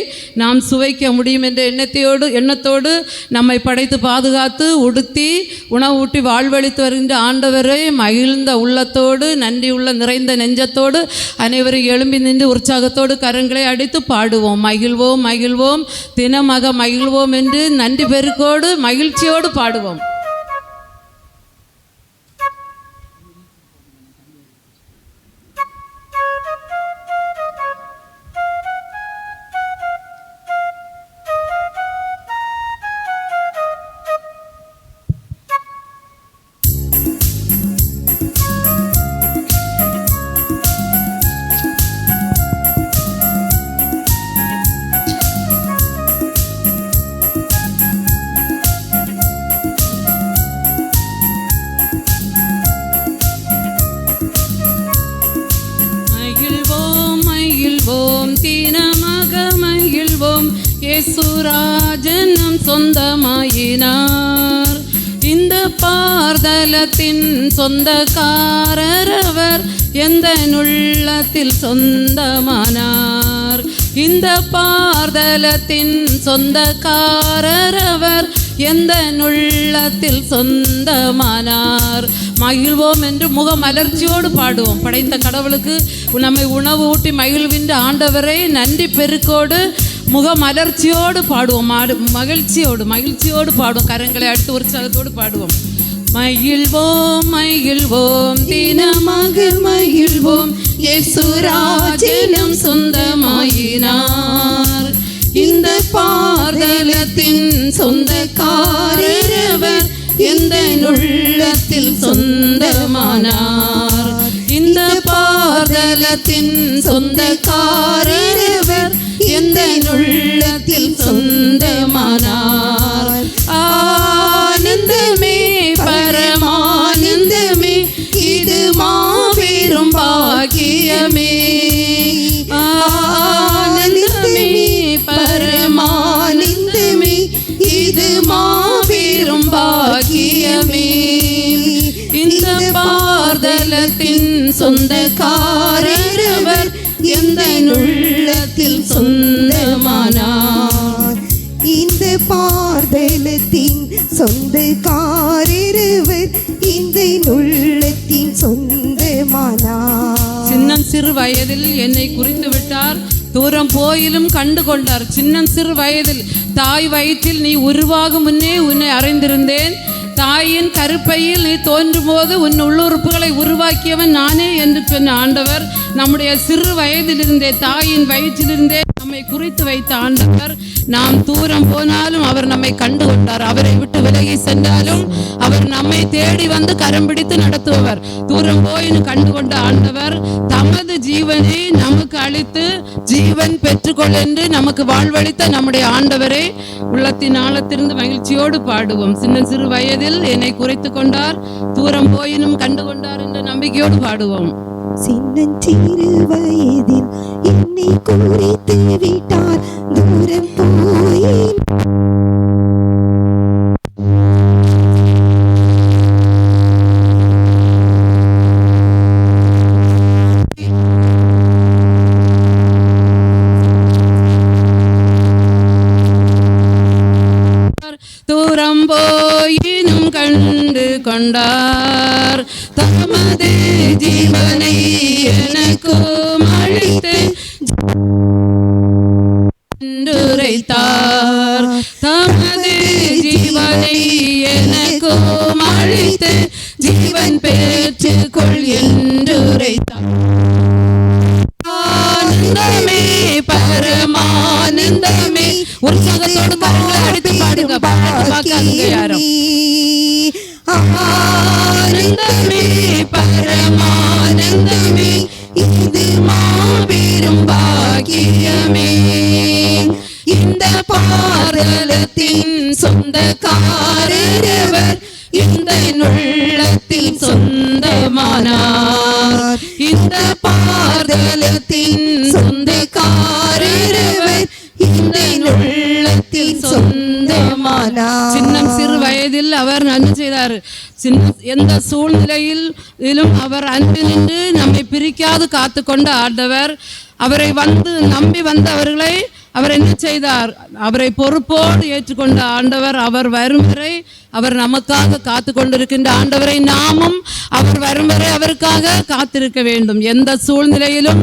நாம் சுவைக்க முடியும் என்ற எண்ணத்தோடு நம்மை படைத்து பாதுகாத்து உடுத்தி உணவு ஊட்டி வாழ்வழித்து வருகின்ற ஆண்டவரை மகிழ்ந்த உள்ளத்தோடு, நன்றி உள்ள நிறைந்த நெஞ்சத்தோடு அனைவரும் எழும்பி நின்று உற்சாகத்தோடு கரங்களை அடித்து பாடுவோம். மகிழ்வோம் மகிழ்வோம், தினமாக மகிழ்வோம் என்று நன்றி பெருக்கோடு மகிழ்ச்சியோடு பாடுவோம். தினமாக மகிழ்வோம், இயேசுராஜனும் சொந்தமாயினார். இந்த பார்தலத்தின் சொந்தக்காரர் அவர், எந்த உள்ளத்தில் சொந்தமானார். இந்த பார்தலத்தின் சொந்தக்காரர் அவர், எந்த உள்ளத்தில் சொந்தமானார். மகிழ்வோம் என்று முகமலர்ச்சியோடு பாடுவோம். படைத்த கடவுளுக்கு நம்மை உணவு ஊட்டி மகிழ்கின்ற ஆண்டவரை நன்றி பெருக்கோடு முகமலர்ச்சியோடு பாடுவோம். மகிழ்ச்சியோடு பாடுவோம். கரங்களை அடுத்து உற்சாகத்தோடு பாடுவோம். மகிழ்வோம் மகிழ்வோம், தினமாக மகிழ்வோம், இயேசுராஜனும் சொந்தமாயினார். இந்த பார்தலத்தின் சொந்தக்காரர் அவர், எந்த உள்ளத்தில் சொந்தமானார். இந்த பார்தலத்தின் சொந்தக்காரர் அவர், எந்த உள்ளத்தில் சொந்தமானார். ஆனந்தமே பரமானந்தமே, இது மாபெரும் பாக்கியமே. ஆனந்தமே பரமானந்தமே, இது மாபெரும் பாக்கியமே. இந்த பார்தலத்தின் சொந்தக்காரர் அவர், எந்த உள்ளத்தில் சொந்தமானார். இந்த பார்தலத்தின் சொந்தக்காரர் அவர், இந்த உள்ளத்தின் சொந்தமானார். சின்னம் சிறு வயதில் என்னை குறித்து விட்டார், தூரம் போயிலும் கண்டு கொண்டார். சின்னம் சிறு வயதில் தாய் வயிற்றில் நீ உருவாகும் முன்னே உன்னை அறிந்திருந்தேன். தாயின் கருப்பையில் நீ தோன்றும் போது உன் உள்ளுறுப்புகளை உருவாக்கியவன் நானே என்று சொன்ன ஆண்டவர் நம்முடைய சிறு வயதிலிருந்தே தாயின் வயிற்றிலிருந்தே நம்மை குறித்து வைத்த ஆண்டவர். நாம் தூரம் போனாலும் அவர் நம்மை கண்டு கொண்டார். அவரை விட்டு விலகி சென்றாலும் அவர் நம்மை தேடி வந்து கரம் பிடித்து நடத்துபவர். தூரம் போயின்னு கண்டு கொண்ட ஆண்டவர் தமது ஜீவனை நமக்கு அளித்து ஜீவன் பெற்றுக்கொள் என்று நமக்கு வாழ்வளித்த நம்முடைய ஆண்டவரை உள்ளத்தின் ஆழத்திலிருந்து மகிழ்ச்சியோடு பாடுவோம். சிறு வயதில் என்னை குறித்து கொண்டார், தூரம் போயினும் கண்டு கொண்டார் என்ற நம்பிக்கையோடு பாடுவோம். சின்னஞ்சிறு வயதில் என்னை குறித்து விட்டார், தூரம் போய் தூரம் போயினும் கண்டு கொண்டார், தமது ஜீவனை எனக்கும் அளித்து உரைத்தார். தமது ஜீவனை எனக்கும் அளித்து ஜீவன் பெற்றுக்கொள் என்று உரைத்தார். ஆனந்தமே பரமானந்தமே. உற்சாகத்தோடு கரங்களை அடித்து பாடுங்க, பார்க்காதீங்க யாரும். ஆனந்தமே பரமானந்தமே, இது மாபெரும் பாக்கியமே. இந்த பாரலத்தின் சொந்தக்காரர் இந்த உள்ளத்தில் சொந்தமானார். இந்த பாரலத்தின் சொந்தக்காரர் இந்த உள்ளத்தில் சொந்தமானார். சின்னம் சிறு வயதில் அவர் நன்மை செய்தார். எந்த சூழ்நிலையிலும் அவர் அன்பு நின்று நம்மை பிரிக்காது காத்து கொண்ட ஆண்டவர். அவரை நம்பி வந்தவர்களை அவர் என்ன செய்தார்? அவரை பொறுப்போடு ஏற்றுக்கொண்ட ஆண்டவர். அவர் வரும் வரை அவர் நமக்காக காத்து கொண்டிருக்கின்ற ஆண்டவரை நாமும் அவர் வரும் வரை அவருக்காக காத்திருக்க வேண்டும். எந்த சூழ்நிலையிலும்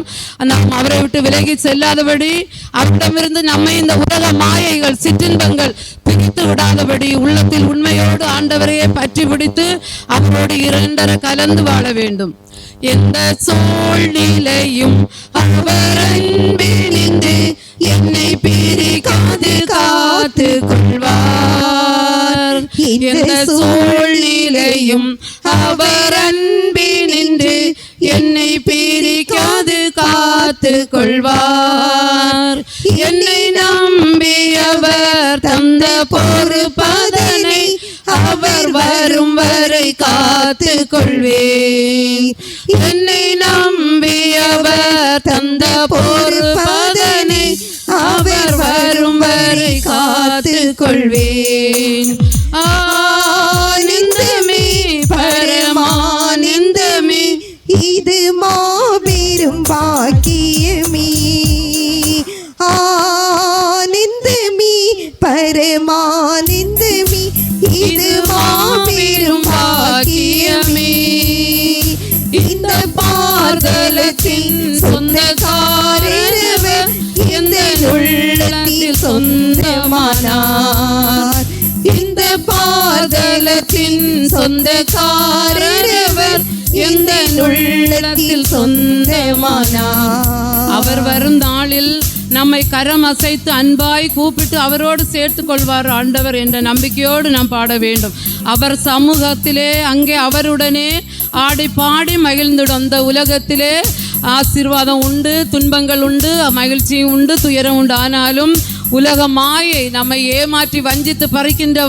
நாம் அவரை விட்டு விலகி செல்லாதபடி, அவரிடமிருந்து நம்மை இந்த உலக மாயைகள் சிற்றின்பங்கள் பிரித்து விடாதபடி உள்ளத்தில் உண்மையோடு ஆண்டவரையே பற்றி பிடித்து அவரோடு இரண்டர கலந்து வாழ வேண்டும். எந்த சூழ்நிலையும் அவர் அன்பினின்று என்னை பிரிக்காது காத்து கொள்வார். எந்த சூழ்நிலையும் அவர் அன்பினின்று என்னை பிரிக்காது காத்து கொள்வார். என்னை நம்பியவர் தந்த பொறுப்பதனை அவர் வரும் வரை காத்து கொள்வேன். என்னை நம்பியவர் தந்த பொறுப்பதனை அவர் வரும் வரை காத்து கொள்வேன். ஆனந்தமே பரமானந்தமே, இது மாபெரும் பாக்கியமே. ஆனந்தமே பரமானந்தமே, இது மாபெரும் பாக்கியமே. இந்த பாதலத்தின் சொந்தக்காரர் எந்த உள்ளத்தில் சொந்தமானார். இந்த பாதலத்தின் சொந்தக்காரர் எந்த உள்ளத்தில் சொந்தமானார். அவர் வரும் நாளில் நம்மை கரம் அசைத்து அன்பாய் கூப்பிட்டு அவரோடு சேர்த்து கொள்வார் ஆண்டவர் என்ற நம்பிக்கையோடு நாம் பாட வேண்டும். அவர் சமூகத்திலே அங்கே அவருடனே ஆடி பாடி மகிழ்ந்துடும். அந்த உலகத்திலே ஆசீர்வாதம் உண்டு, துன்பங்கள் உண்டு, மகிழ்ச்சி உண்டு, துயரம் உண்டு. ஆனாலும் உலக மாயை நம்மை ஏமாற்றி வஞ்சித்து பறிக்கின்ற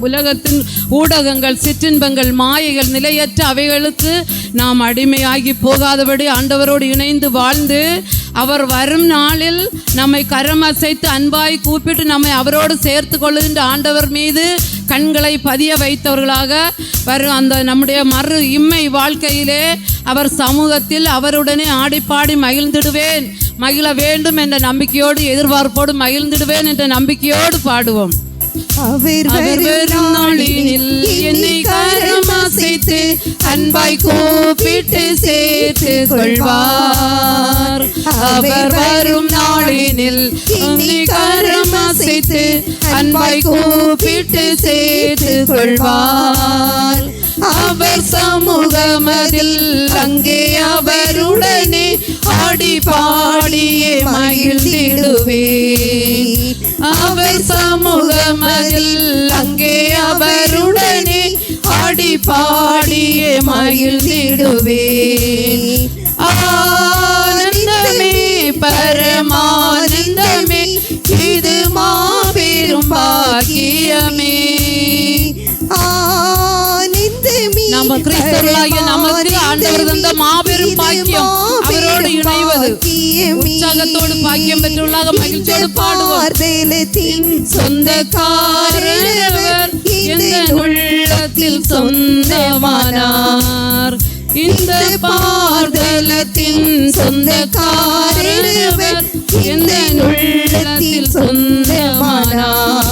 உலகத்தின் ஊடகங்கள், சிற்றின்பங்கள், மாயைகள், நிலையற்ற அவைகளுக்கு நாம் அடிமையாகி போகாதபடி ஆண்டவரோடு இணைந்து வாழ்ந்து அவர் வரும் நாளில் நம்மை கரம் அசைத்து அன்பாய் கூப்பிட்டு நம்மை அவரோடு சேர்த்து கொள்ளுகின்ற ஆண்டவர் மீது கண்களை பதிய வைத்தவர்களாக வரும் அந்த நம்முடைய மறு இம்மை வாழ்க்கையிலே அவர் சமூகத்தில் அவருடனே ஆடிப்பாடி மகிழ வேண்டும் என்ற நம்பிக்கையோடு, எதிர்பார்ப்போடு மகிழ்ந்திடுவேன் என்ற நம்பிக்கையோடு பாடுவோம். அவர் வரும் நாளில் என்னை கரம் அசைத்து அழைத்து அன்பாய் கூப்பிட்டு சேர்த்து கொள்வார். அவர் வரும் நாளினில் இனி கரம் அசைத்து அன்பாய் கூப்பிட்டு சேர்த்து கொள்வார். அவர் சமூகமதில் அங்கே அவருடனே ஆடி பாடியே மகிழ்ந்திடுவே. அவர் சமூகமதில் அங்கே அவருடனே ஆடி பாடியே மகிழ்ந்திடுவே. ஆனந்தமே பரமானந்தமே இது மாபெரும் பாக்கியமே. நம்ம கிறிஸ்தவர்களாகிய நமக்கு ஆண்டவர் தந்த மாபெரும் பாக்கியம் அவரோடு இணைவது. உற்சாகத்தோடு பாக்கியம் பெற்றுள்ளாக மகிழ்ச்சியோடு பாடுவார். சொந்தக்காரர் இந்த உள்ளத்தில் சொந்தமானார். இந்த பார்தலத்தின் சொந்தக்காரர் இந்த உள்ளத்தில் சொந்தமானார்.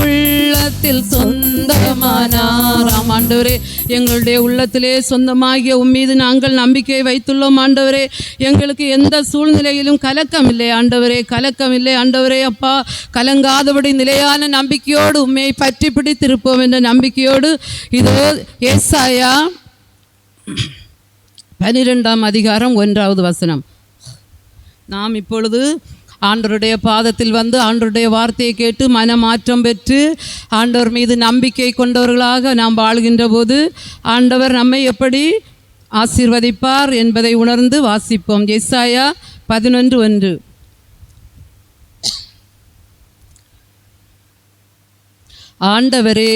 உள்ளத்தில் சொந்தமானார். ஆண்டவரே, எங்களுடைய உள்ளத்திலே சொந்தமாகிய உம்மீது நாங்கள் நம்பிக்கையை வைத்துள்ளோம் ஆண்டவரே. எங்களுக்கு எந்த சூழ்நிலையிலும் கலக்கம் இல்லை ஆண்டவரே, கலக்கம் இல்லை ஆண்டவரே. அப்பா, கலங்காதபடி நிலையான நம்பிக்கையோடு உம்மையை பற்றி பிடித்திருப்போம் என்ற நம்பிக்கையோடு இதோ ஏசாயா 12ஆம் அதிகாரம் 1வது வசனம். நாம் இப்பொழுது ஆண்டவருடைய பாதத்தில் வந்து ஆண்டவருடைய வார்த்தையை கேட்டு மனமாற்றம் பெற்று ஆண்டவர் மீது நம்பிக்கை கொண்டவர்களாக நாம் வாழ்கின்ற போது ஆண்டவர் நம்மை எப்படி ஆசீர்வதிப்பார் என்பதை உணர்ந்து வாசிப்போம். ஏசாயா 11:1. ஆண்டவரே,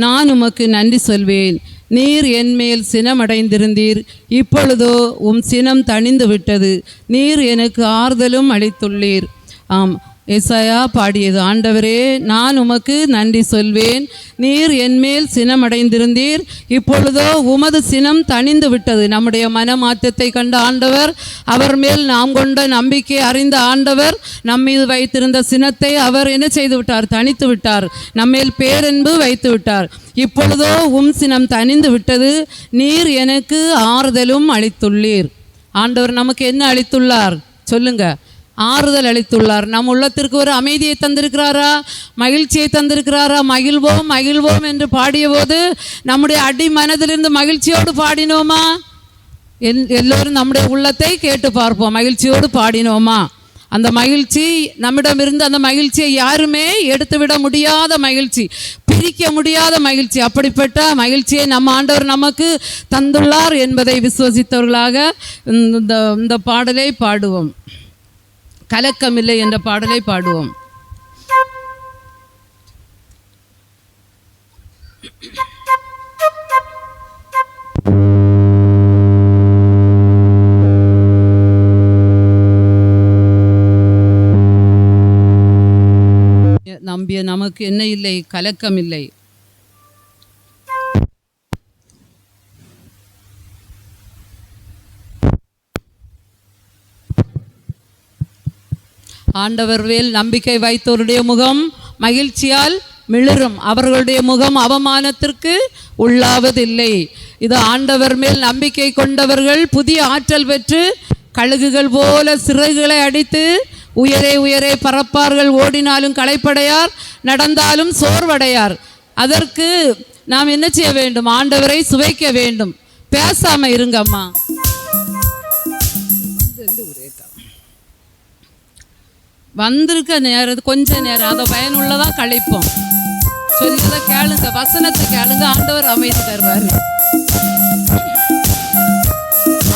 நான் உமக்கு நன்றி சொல்வேன். நீர் என்மேல் சினமடைந்திருந்தீர், இப்பொழுதோ உம் சினம் தணிந்து விட்டது. நீர் எனக்கு ஆறுதலும் அளித்துள்ளீர். ஆம், ஏசாயா பாடியது. ஆண்டவரே, நான் உமக்கு நன்றி சொல்வேன். நீர் என்மேல் சினமடைந்திருந்தீர், இப்பொழுதோ உமது சினம் தணிந்து விட்டது. நம்முடைய மனமாற்றத்தை கண்ட ஆண்டவர், அவர் மேல் நாம் கொண்ட நம்பிக்கை அறிந்த ஆண்டவர் நம்மீது வைத்திருந்த சினத்தை அவர் என்ன செய்து விட்டார்? தணித்து விட்டார். நம்மேல் பேரன்பு வைத்து விட்டார். இப்பொழுதோ உம் சினம் தணிந்து விட்டது. நீர் எனக்கு ஆறுதலும் அளித்துள்ளீர். ஆண்டவர் நமக்கு என்ன அளித்துள்ளார் சொல்லுங்க? ஆறுதல் அளித்துள்ளார். நம் உள்ளத்திற்கு ஒரு அமைதியை தந்திருக்கிறாரா? மகிழ்ச்சியை தந்திருக்கிறாரா? மகிழ்வோம் மகிழ்வோம் என்று பாடிய போது நம்முடைய அடி மனதிலிருந்து மகிழ்ச்சியோடு பாடினோமா? எல்லோரும் நம்முடைய உள்ளத்தை கேட்டு பார்ப்போம். மகிழ்ச்சியோடு பாடினோமா? அந்த மகிழ்ச்சி நம்மிடமிருந்து, அந்த மகிழ்ச்சியை யாருமே எடுத்துவிட முடியாத மகிழ்ச்சி, பிரிக்க முடியாத மகிழ்ச்சி. அப்படிப்பட்ட மகிழ்ச்சியை நம்ம ஆண்டவர் நமக்கு தந்துள்ளார் என்பதை விசுவசித்தவர்களாக இந்த பாடலை பாடுவோம். கலக்கமில்லை என்ற பாடலை பாடுவோம். நம்பிய நமக்கு என்ன இல்லை? கலக்கமில்லை. ஆண்டவர் மேல் நம்பிக்கை வைத்தோருடைய முகம் மகிழ்ச்சியால் மிளிரும், அவர்களுடைய முகம் அவமானத்திற்கு உள்ளாவதில்லை. இது ஆண்டவர் மேல் நம்பிக்கை கொண்டவர்கள் புதிய ஆற்றல் பெற்று கழுகுகள் போல சிறகுகளை அடித்து உயரே உயரே பறப்பார்கள். ஓடினாலும் களைப்படையார், நடந்தாலும் சோர்வடையார். அதற்கு நாம் என்ன செய்ய வேண்டும்? ஆண்டவரை சுவைக்க வேண்டும். பேசாம இருங்கம்மா. வந்திருக்க நேரம் கொஞ்ச நேரம் அதை பயனுள்ளதாக கழிப்போம். சொல்லதை கேளுங்க, வசனத்தை கேளுங்க, ஆண்டவர் அமைதி தருவார்.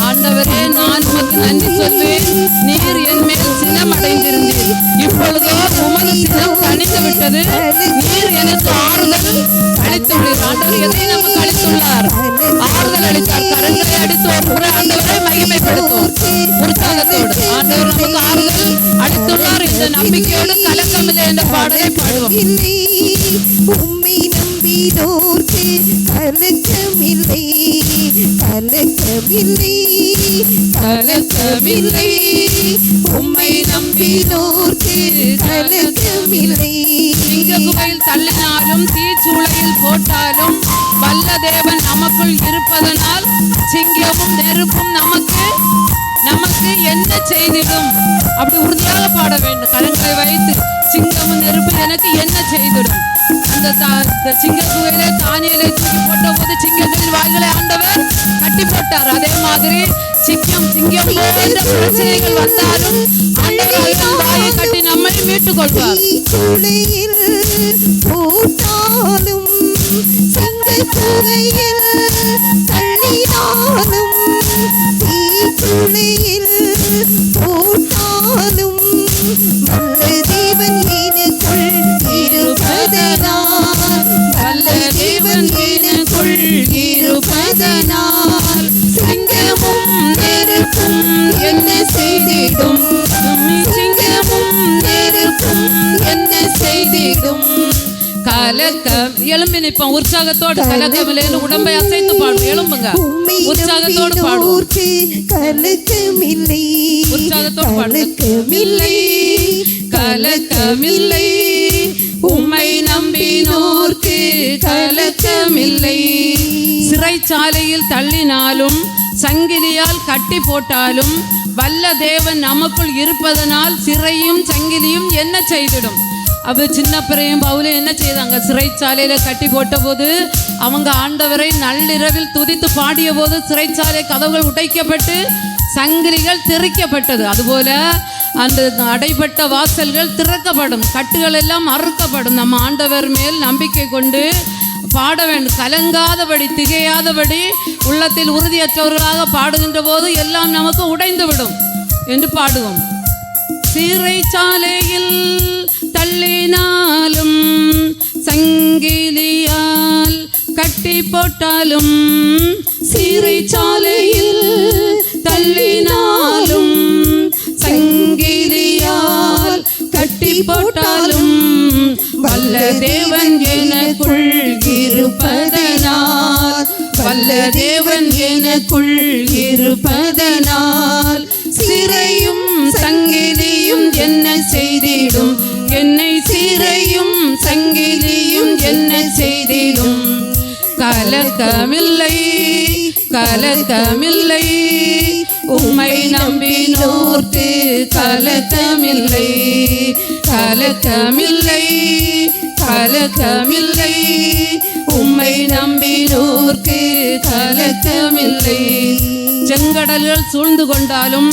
ஆண்டவரே, நான் உமக்கு நன்றி சொல்வேன். நீர் என் மேல் சினம் அடைந்திருந்தீர், இப்பொழுதோ உமது சினம் தணிந்து விட்டது. நீர் எனக்கு ஆறுதல் அளித்துள்ளீர். ஆண்டவர் எதை நமக்கு அளித்துள்ளார்? ஆறுதல் அளித்தார். கரங்களை அடித்து ஒரு முறை ஆண்டவரை மகிமைப்படுத்துவோம் உற்சாகத்தோடு. ஆண்டவர் நமக்கு ஆறுதல் அளித்துள்ளார் என்ற நம்பிக்கையோடு கலக்கமில்லை என்ற பாடலை பாடுவோம். உம்மை நம்பினோர்க்கு கலக்கமில்லை, கலக்கமில்லை, கலக்கமில்லை. உம்மை நம்பினோர்க்கு கலக்கமில்லை. சிங்கக்குகையில் தள்ளினாலும் தீச்சூளையில் போட்டாலும் வல்ல தேவன் நமக்குள் இருப்பதனால் சிங்கமும் நெருப்பும் நமக்கு என்ன செய்திடும். அப்படி உறுதியாக பாட வேண்டும். கரங்களை வைத்து சிங்கமும் நெருப்பு எனக்கு என்ன செய்திடும். அந்த சிங்க குகையிலே தானியலை தூக்கி போட்ட போது சிங்கங்களின் வாய்களை ஆண்டவர் கட்டி போட்டார். அதே மாதிரி சிங்கம் போன்ற பிரச்சனைகள் வந்தாலும் ஆண்டவர் வாயை கட்டி நம்மை மீட்டுக் கொள்வார். சிங்கமும் நெருப்பும் என்ன செய்திடும். சிங்கமும் நெருப்பும் என்ன செய்திடும். கலக்கம் எழும்பி நிற்போம் உற்சாகத்தோடு. கலக்கமில்லைன்னு உடம்பை அசைத்து பாடுவோம். எழும்புங்க, உற்சாகத்தோடு பாடுவோம். உற்சாகத்தோடு பாடுவோம். கலக்கமில்லை உம்மை நம்பினோர்க்கு கலக்கமில்லை. சிறைச்சாலையில் தள்ளினாலும் சங்கிலியால் கட்டி போட்டாலும் வல்ல தேவன் நமக்குள் இருப்பதனால் சிறையும் சங்கிலியும் என்ன செய்திடும். அது சின்ன பிறையும் பவுலும் என்ன செய்தாங்க? சிறைச்சாலையில் கட்டி போட்ட போது அவங்க ஆண்டவரை நள்ளிரவில் துதித்து பாடிய போது சிறைச்சாலை கதவுகள் உடைக்கப்பட்டு சங்கிலிகள் திறக்கப்பட்டது. அதுபோல அந்த அடைபட்ட வாசல்கள் திறக்கப்படும், கட்டுகள் எல்லாம் அறுக்கப்படும். நம்ம ஆண்டவர் மேல் நம்பிக்கை கொண்டு பாட வேண்டும். கலங்காதபடி திகையாதபடி உள்ளத்தில் உறுதியற்றவர்களாக பாடுகின்ற போது எல்லாம் நமக்கு உடைந்துவிடும் என்று பாடுவோம். சிறைச்சாலையில் தள்ளினாலும் சங்கிலியால் கட்டி போட்டாலும் சிறைச்சாலையில் தள்ளினாலும் சங்கிலியால் கட்டி போட்டாலும் வல்ல தேவன் எனக்குள் இருப்பதனால் வல்ல தேவன் எனக்குள் இருப்பதனால் சிறையும் சங்கிலியும் என்ன செய்திடும். என்னை சிறையும் சங்கிலியும் என்ன செய்திடும். கலக்கமில்லை கலக்கமில்லை உம்மை நம்பினோர்க்கு கலக்கமில்லை. கலக்கமில்லை கலக்கமில்லை உம்மை நம்பினோர்க்கு கலக்கமில்லை. செங்கடல்கள் சூழ்ந்து கொண்டாலும்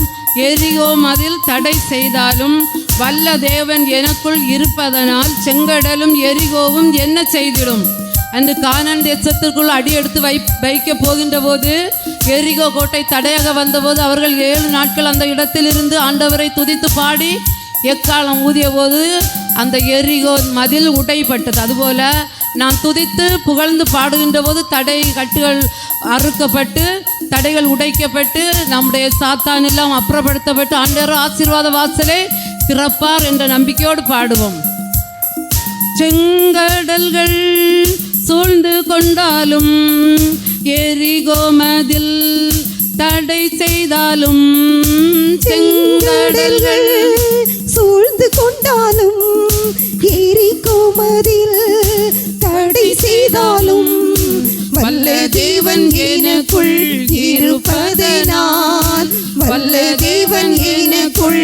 எரிகோ மதில் தடை செய்தாலும் வல்ல தேவன் எனக்குள் இருப்பதனால் செங்கடலும் எரிகோவும் என்ன செய்திடும். அந்த கானான் தேசத்திற்குள் அடியெடுத்து வைக்க போகின்ற போது எரிகோ கோட்டை தடையாக வந்தபோது அவர்கள் 7 நாட்கள் அந்த இடத்திலிருந்து ஆண்டவரை துதித்து பாடி எக்காலம் ஊதிய போது அந்த எரிகோ மதில் உடைப்பட்டது. அதுபோல நாம் துதித்து புகழ்ந்து பாடுகின்ற போது தடை கட்டுகள் அறுக்கப்பட்டு தடைகள் உடைக்கப்பட்டு நம்முடைய சாத்தான் எல்லாம் அப்புறப்படுத்தப்பட்டு ஆண்டவர் ஆசீர்வாத வாசலை திறப்பார் என்ற நம்பிக்கையோடு பாடுவோம். செங்கடல்கள் சூழ்ந்து கொண்டாலும் எரிகோ மதில் தடை செய்தாலும் செங்கடல்கள் சூழ்ந்து கொண்டாலும் எரிகோ மதில் தடை செய்தாலும் வல்ல தேவன் எனக்குள் இருப்பதனால் வல்ல தேவன் எனக்குள்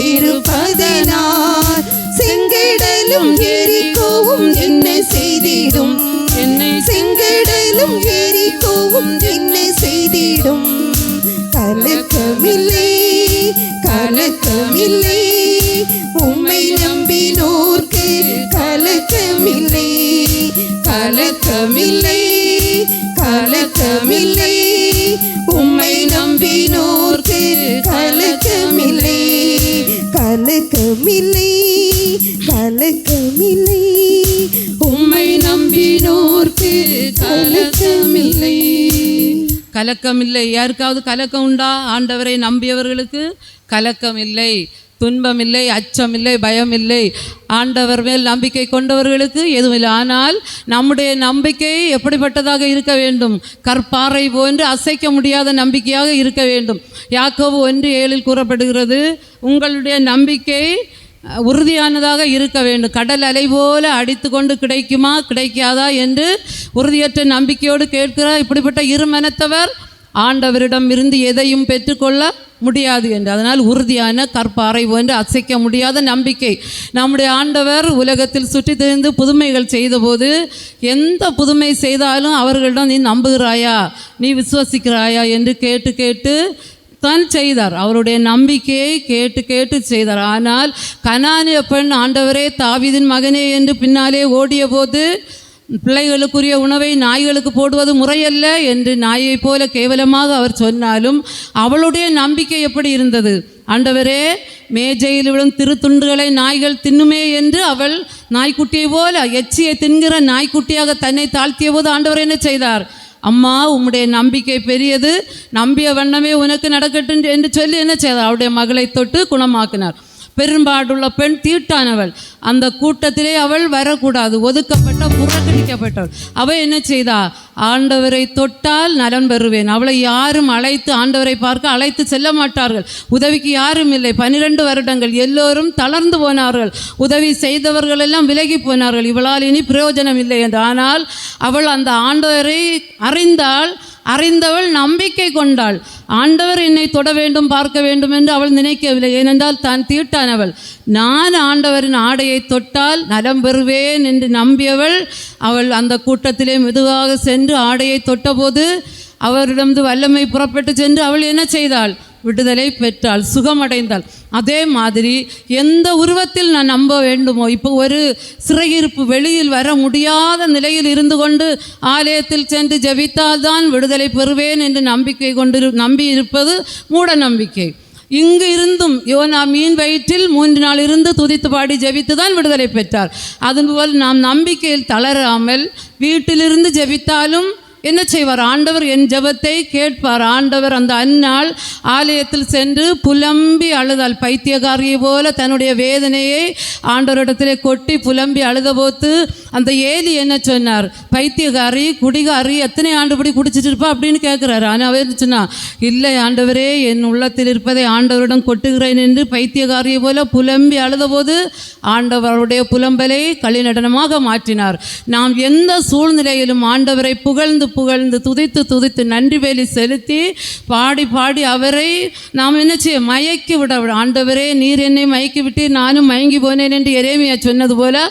இருப்பதனால் செங்கடலும் எரிகோவும் என்ன செய்திடும். என்னை செங்கடலும் எரிகோவும் என்ன செய்திடும். கலக்கமில்லை கலக்கமில்லை உம்மை நம்பினோர்க்கு கலக்கமில்லை. கலக்கமில்லை கலக்கமில்லை உம்மை நம்பினோர்க்கு கலக்கமில்லை. கலக்கமில்லை கலக்கமில்லை உம்மை நம்பினோர்க்கு கலக்கமில்லை. கலக்கமில்லை. யாருக்காவது கலக்கம் உண்டா? ஆண்டவரை நம்பியவர்களுக்கு கலக்கம் இல்லை, துன்பம் இல்லை, அச்சம் இல்லை, பயம் இல்லை. ஆண்டவர் மேல் நம்பிக்கை கொண்டவர்களுக்கு எதுவும் இல்லை. ஆனால் நம்முடைய நம்பிக்கை எப்படிப்பட்டதாக இருக்க வேண்டும்? கற்பாறை போன்று அசைக்க முடியாத நம்பிக்கையாக இருக்க வேண்டும். யாக்கோபு 1:7 கூறப்படுகிறது, உங்களுடைய நம்பிக்கை உறுதியானதாக இருக்க வேண்டும். கடல் அலை போல அடித்து கொண்டு கிடைக்குமா கிடைக்காதா என்று உறுதியற்ற நம்பிக்கையோடு கேட்கிறார். இப்படிப்பட்ட இருமனத்தவர் ஆண்டவரிடம் இருந்து எதையும் பெற்றுக்கொள்ள முடியாது என்று. அதனால் உறுதியான கற்பாறை போன்று அசைக்க முடியாத நம்பிக்கை. நம்முடைய ஆண்டவர் உலகத்தில் சுற்றி திரிந்து புதுமைகள் செய்தபோது எந்த புதுமை செய்தாலும் அவர்களிடம் நீ நம்புகிறாயா, நீ விசுவசிக்கிறாயா என்று கேட்டு கேட்டு தான் செய்தார். அவருடைய நம்பிக்கையை கேட்டு கேட்டு செய்தார். ஆனால் கனானிய பெண் ஆண்டவரே தாவீதின் மகனே என்று பின்னாலே ஓடிய போது பிள்ளைகளுக்குரிய உணவை நாய்களுக்கு போடுவது முறையல்ல என்று நாயை போல கேவலமாக அவர் சொன்னாலும் அவளுடைய நம்பிக்கை எப்படி இருந்தது? ஆண்டவரே மேஜையில் விழும் திருத்துண்டுகளை நாய்கள் தின்னுமே என்று அவள் நாய்க்குட்டியை போல எச்சியை தின்கிற நாய்க்குட்டியாக தன்னை தாழ்த்திய போது ஆண்டவர் என்ன செய்தார்? அம்மா உம்முடைய நம்பிக்கை பெரியது, நம்பிய வண்ணமே உனக்கு நடக்கட்டும் என்று சொல்லி என்ன செய்தார்? அவருடைய மகளை தொட்டு குணமாக்கினார். பெரும்பாடுள்ள பெண் தீட்டானவள், அந்த கூட்டத்திலே அவள் வரக்கூடாது, ஒதுக்கப்பட்ட புறக்கணிக்கப்பட்டவள். அவள் என்ன செய்தா? ஆண்டவரை தொட்டால் நலம் பெறுவேன். அவளை யாரும் அழைத்து ஆண்டவரை பார்க்க அழைத்து செல்ல மாட்டார்கள். உதவிக்கு யாரும் இல்லை. 12 வருடங்கள் எல்லோரும் தளர்ந்து போனார்கள். உதவி செய்தவர்கள் எல்லாம் விலகி போனார்கள். இவளால் இனி பிரயோஜனம் இல்லை என்று. ஆனால் அவள் அந்த ஆண்டவரை அறிந்தவள் நம்பிக்கை கொண்டாள். ஆண்டவர் என்னை தொட வேண்டும், பார்க்க வேண்டும் என்று அவள் நினைக்கவில்லை. ஏனென்றால் தான் தீட்டானவள். நான் ஆண்டவரின் ஆடையை தொட்டால் நலம் பெறுவேன் என்று நம்பியவள். அவள் அந்த கூட்டத்திலே மெதுவாக சென்று ஆடையை தொட்டபோது அவரிடந்து வல்லமை புறப்பட்டு சென்று அவள் என்ன செய்தாள்? விடுதலை பெற்றாள், சுகமடைந்தாள். அதே மாதிரி எந்த உருவத்தில் நான் நம்ப வேண்டுமோ, இப்போ ஒரு சிறையிருப்பு, வெளியில் வர முடியாத நிலையில் இருந்து கொண்டு ஆலயத்தில் சென்று ஜெபித்தால் தான் விடுதலை பெறுவேன் என்று நம்பிக்கை கொண்டு நம்பி இருப்பது மூட நம்பிக்கை. இங்கு இருந்தும் யோனா மீன் வயிற்றில் 3 நாள் இருந்து துதித்து பாடி ஜெபித்து தான் விடுதலை பெற்றார். அதுபோல் நாம் நம்பிக்கையில் தளராமல் வீட்டிலிருந்து ஜெபித்தாலும் என்ன செய்வார்? ஆண்டவர் என் ஜெபத்தை கேட்பார். ஆண்டவர் அந்த அந்நாள் ஆலயத்தில் சென்று புலம்பி அழுதாள். பைத்தியக்காரியை போல தன்னுடைய வேதனையை ஆண்டவரிடத்திலே கொட்டி புலம்பி அழுதபோது அந்த ஏலி என்ன சொன்னார்? பைத்தியக்காரி, குடிகாரி, எத்தனை ஆண்டுபடி குடிச்சிட்டு இருப்பா அப்படின்னு கேட்குறாரு. ஆனால் அவர் சொன்னா, இல்லை ஆண்டவரே, என் உள்ளத்தில் இருப்பதை ஆண்டவரிடம் கொட்டுகிறேன் என்று பைத்தியக்காரியை போல புலம்பி அழுதபோது ஆண்டவருடைய புலம்பலை களிநடனமாக மாற்றினார். நாம் எந்த சூழ்நிலையிலும் ஆண்டவரை புகழ்ந்து துதித்து நன்றி வேலி செலுத்தி பாடி அவரை நாம் என்ன செய்ய? மயக்கி விட. ஆண்டவரே, நீர் என்னை மயக்கி விட்டு நானும் மயங்கி போனேன் என்று எரேமியா சொன்னது போல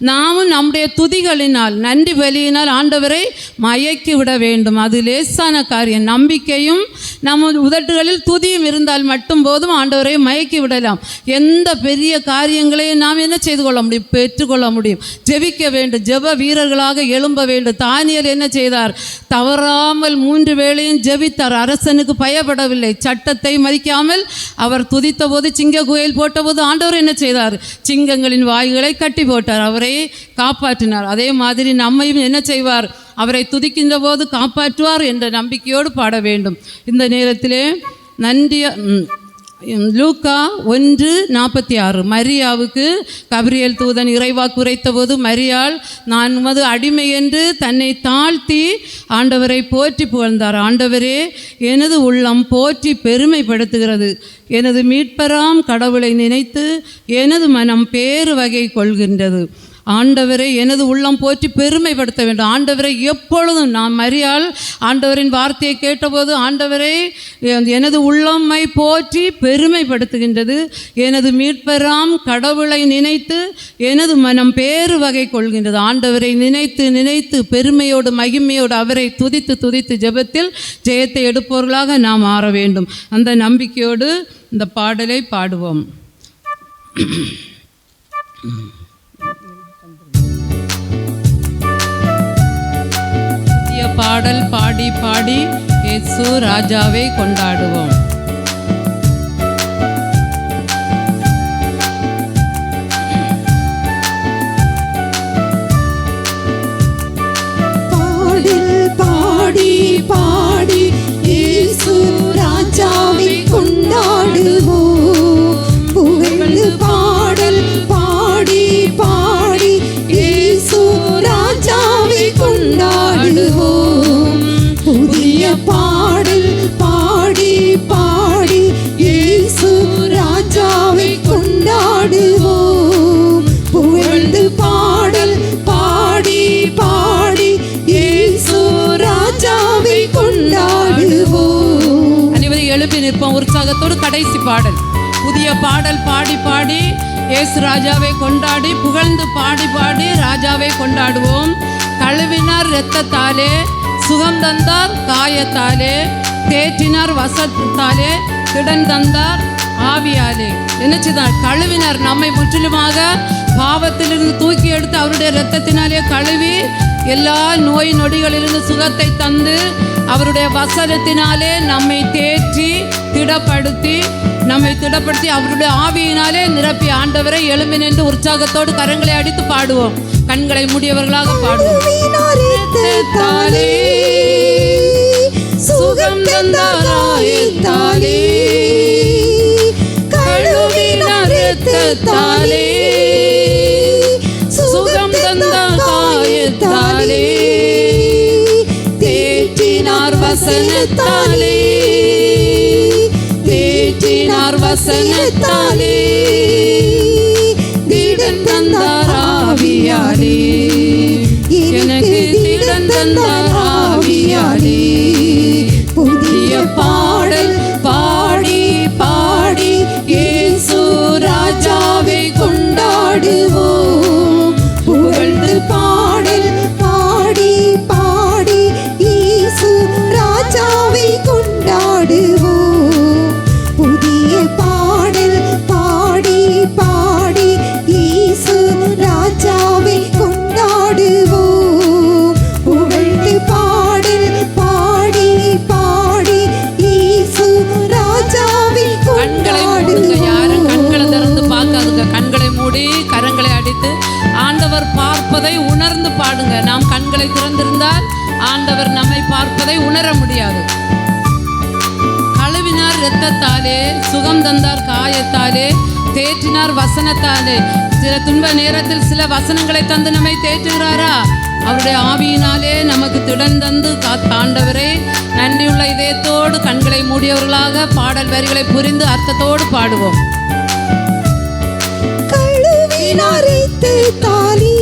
நாமும் நம்முடைய துதிகளினால் நன்றி பலியினால் ஆண்டவரை மயக்கி விட வேண்டும். அது லேசான காரியம். நம்பிக்கையும் நம்ம உதட்டுகளில் துதியும் இருந்தால் மட்டும் போதும் ஆண்டவரை மயக்கி விடலாம். எந்த பெரிய காரியங்களையும் நாம் என்ன செய்து கொள்ள முடியும்? பெற்றுக்கொள்ள முடியும். ஜெபிக்க வேண்டும். ஜெப வீரர்களாக எழும்ப வேண்டும். தானியேல் என்ன செய்தார்? தவறாமல் 3 வேளையும் ஜெபித்தார். அரசனுக்கு பயப்படவில்லை. சட்டத்தை மதிக்காமல் அவர் துதித்த போது, சிங்க குகையில் போட்டபோது ஆண்டவர் என்ன செய்தார்? சிங்கங்களின் வாய்களை கட்டி போட்டார். அவரை காப்பாற்றினார். அதே மாதிரி நம்மையும் என்ன செய்வார்? அவரை துதிக்கின்ற போது காப்பாற்றுவார் என்ற நம்பிக்கையோடு பாட வேண்டும். இந்த நேரத்திலே லூக்கா 1:46 மரியாவுக்கு கபிரியேல் தூதன் இறைவாக்கு உரைத்த போது மரியாள் நான் உமது அடிமை என்று தன்னை தாழ்த்தி ஆண்டவரை போற்றி புகழ்ந்தார். ஆண்டவரே, எனது உள்ளம் போற்றி பெருமைப்படுத்துகிறது. எனது மீட்பராம் கடவுளை நினைத்து எனது மனம் பேறு வகை கொள்கின்றது. ஆண்டவரை எனது உள்ளம் போற்றி பெருமைப்படுத்த வேண்டும். ஆண்டவரை எப்பொழுதும் நாம் மரியாள் ஆண்டவரின் வார்த்தையை கேட்டபோது ஆண்டவரை எனது உள்ளம்மை போற்றி பெருமைப்படுத்துகின்றது. எனது மீட்பராம் கடவுளை நினைத்து எனது மனம் பேறு வகை கொள்கின்றது. ஆண்டவரை நினைத்து நினைத்து பெருமையோடு மகிமையோடு அவரை துதித்து ஜெபத்தில் ஜெயத்தை எடுப்பவர்களாக நாம் மாற வேண்டும். அந்த நம்பிக்கையோடு இந்த பாடலை பாடுவோம். பாடல் பாடி பாடி இயேசு ராஜாவை கொண்டாடுவோம். பாடல் பாடி பாடி இயேசு ராஜாவை கொண்டாடுவோம். புகழ்ந்து பாடல் பாடி பாடி இயேசு ராஜாவை கொண்டாடுவோம். புதிய பாடல் பாடி உற்சாகத்தோடு கடைசி பாடல், புதிய பாடல் பாடி பாடி இயேசு ராஜாவை கொண்டாடி புகழ்ந்து பாடி பாடி ராஜாவை கொண்டாடுவோம். கழுவினார் இரத்தத்தாலே, சுகம் தந்தார் காயத்தாலே, தேற்றினார் வசத்தாலே, திடன் தந்தார் ஆவியாலே. என்னச்சுதான் கழுவினார், நம்மை முற்றிலுமாக பாவத்திலிருந்து தூக்கி எடுத்து அவருடைய இரத்தத்தினாலே கழுவி எல்லா நோய் நொடிகளிலிருந்து சுகத்தை தந்து அவருடைய வசனத்தினாலே நம்மை தேற்றி திடப்படுத்தி அவருடைய ஆவியினாலே நிரப்பி ஆண்டவரை எழும்பி நின்று உற்சாகத்தோடு கரங்களை அடித்து பாடுவோம். கண்களை மூடியவர்களாக பாடுவோம். சுகம் தந்தாராயத்தாலே, கழுவினார் இரத்தத்தாலே, சுகம் தந்தார் காயத்தாலே, தேற்றினார் வசனத்தாலே, தேற்றினார் வசனத்தாலே, திடன் தந்தார் ஆவியாலே, எனக்கு திடன் தந்தார் ஆவியாலே. புதிய பாடல் பாடி பாடி இயேசு ராஜாவை கொண்டாடுவோம். புகழ்ந்து பாடல் பாடி பாடி இயேசு ராஜாவை கொண்டாடுவோம். புதிய பாடல் பாடி பாடி இயேசு ராஜாவை கொண்டாடுவோம். புகழ்ந்து பாடல் பாடி பாடி இயேசு ராஜாவை கொண்டாடுவோம். யாரும் கண்களை திறந்து பார்க்காதுங்க, கண்களை மூடி கரங்களை அடித்து ஆண்டவர் பார்ப்பதை உணர்ந்து பாடுங்க. நாம் கண்களை திறந்திருந்தால் ஆண்டவர் நம்மை பார்ப்பதை உணர முடியாது. கழுவினார் இரத்தத்தாலே, சுகம் தந்தார் காயத்தாலே, தேற்றினார் வசனத்தாலே. சில துன்ப நேரத்தில் சில வசனங்களை தந்து நம்மை தேற்றுகிறாரா? அவருடைய ஆவியினாலே நமக்கு திடன் தந்து ஆண்டவரே நன்றியுள்ள இதயத்தோடு கண்களை மூடியவர்களாக பாடல் வரிகளை புரிந்து அர்த்தத்தோடு பாடுவோம். கழுவினார் இரத்தத்தாலே,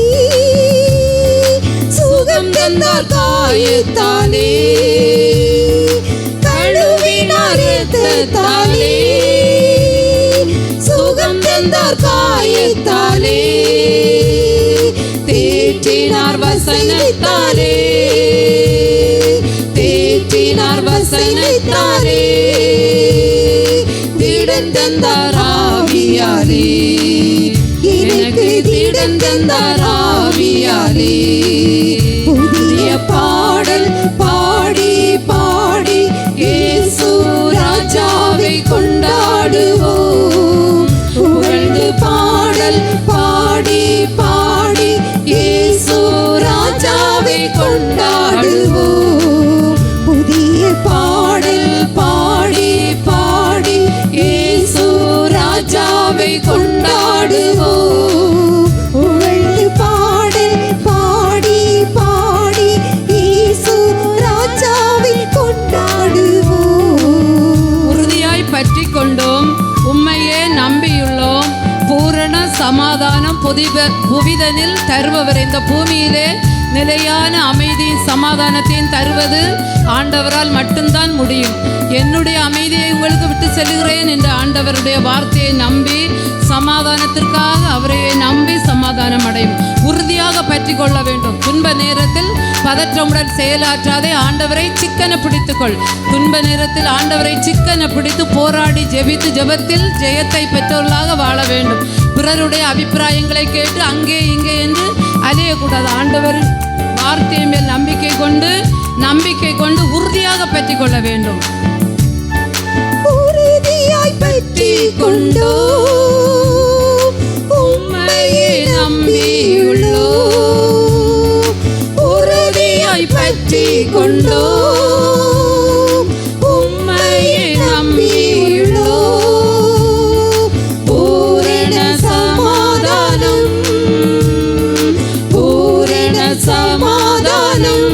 சுகம் தந்தார் காயத்தாலே, கழுவினார் இரத்தத்தாலே, சுகம் தந்தார் காயத்தாலே, தேற்றினார் வசனத்தாலே, தேற்றினார் வசனத்தாலே, திடன் தந்தார் ஆவியாலே, எனக்கு திடன் தந்தார் ஆவியாலே. புதிய பாடல் பாடி பாடி இயேசு ராஜாவை கொண்டாடுவோம். புகழ்ந்து பாடல் பாடி பாடி இயேசு ராஜாவை கொண்டாடுவோம். புதிய பாடல் பாடி பாடி இயேசு ராஜாவை கொண்டாடுவோம். புகழ்ந்து பாடல் பாடி பாடி இயேசு ராஜாவை கொண்டாடுவோம். உறுதியாய் பற்றி கொண்டோம், உம்மையே நம்பியுள்ளோம். பூரண சமாதானம் புவிதனில் தருபவர். இந்த பூமியிலே நிலையான அமைதியின் சமாதானத்தையும் தருவது ஆண்டவரால் மட்டும்தான் முடியும். என்னுடைய அமைதியை உங்களுக்கு விட்டு செல்கிறேன் என்ற ஆண்டவருடைய வார்த்தையை நம்பி சமாதானத்திற்காக அவரையே நம்பி சமாதானம் அடையும். உறுதியாக பற்றி கொள்ள வேண்டும். துன்ப நேரத்தில் பதற்றமுடன் செயலாற்றாதே, ஆண்டவரை சிக்கன பிடித்துக்கொள். துன்ப நேரத்தில் ஆண்டவரை சிக்கன பிடித்து போராடி ஜெபித்து ஜெபத்தில் ஜெயத்தை பெற்றவர்களாக வாழ வேண்டும். பிறருடைய அபிப்பிராயங்களை கேட்டு அங்கே இங்கே என்று அலையக்கூடாது. ஆண்டவர் வார்த்தையை மேல் நம்பிக்கை கொண்டு உறுதியாக பற்றி கொள்ள வேண்டும். உறுதியாய் பற்றி கொண்டோ, உம்மையே நம்பியுள்ளோ. உறுதியாய் பற்றி கொண்டோ, உம்மையே நம்பியுள்ளோ. பூரண சமாதானம், பூரண சமாதானம்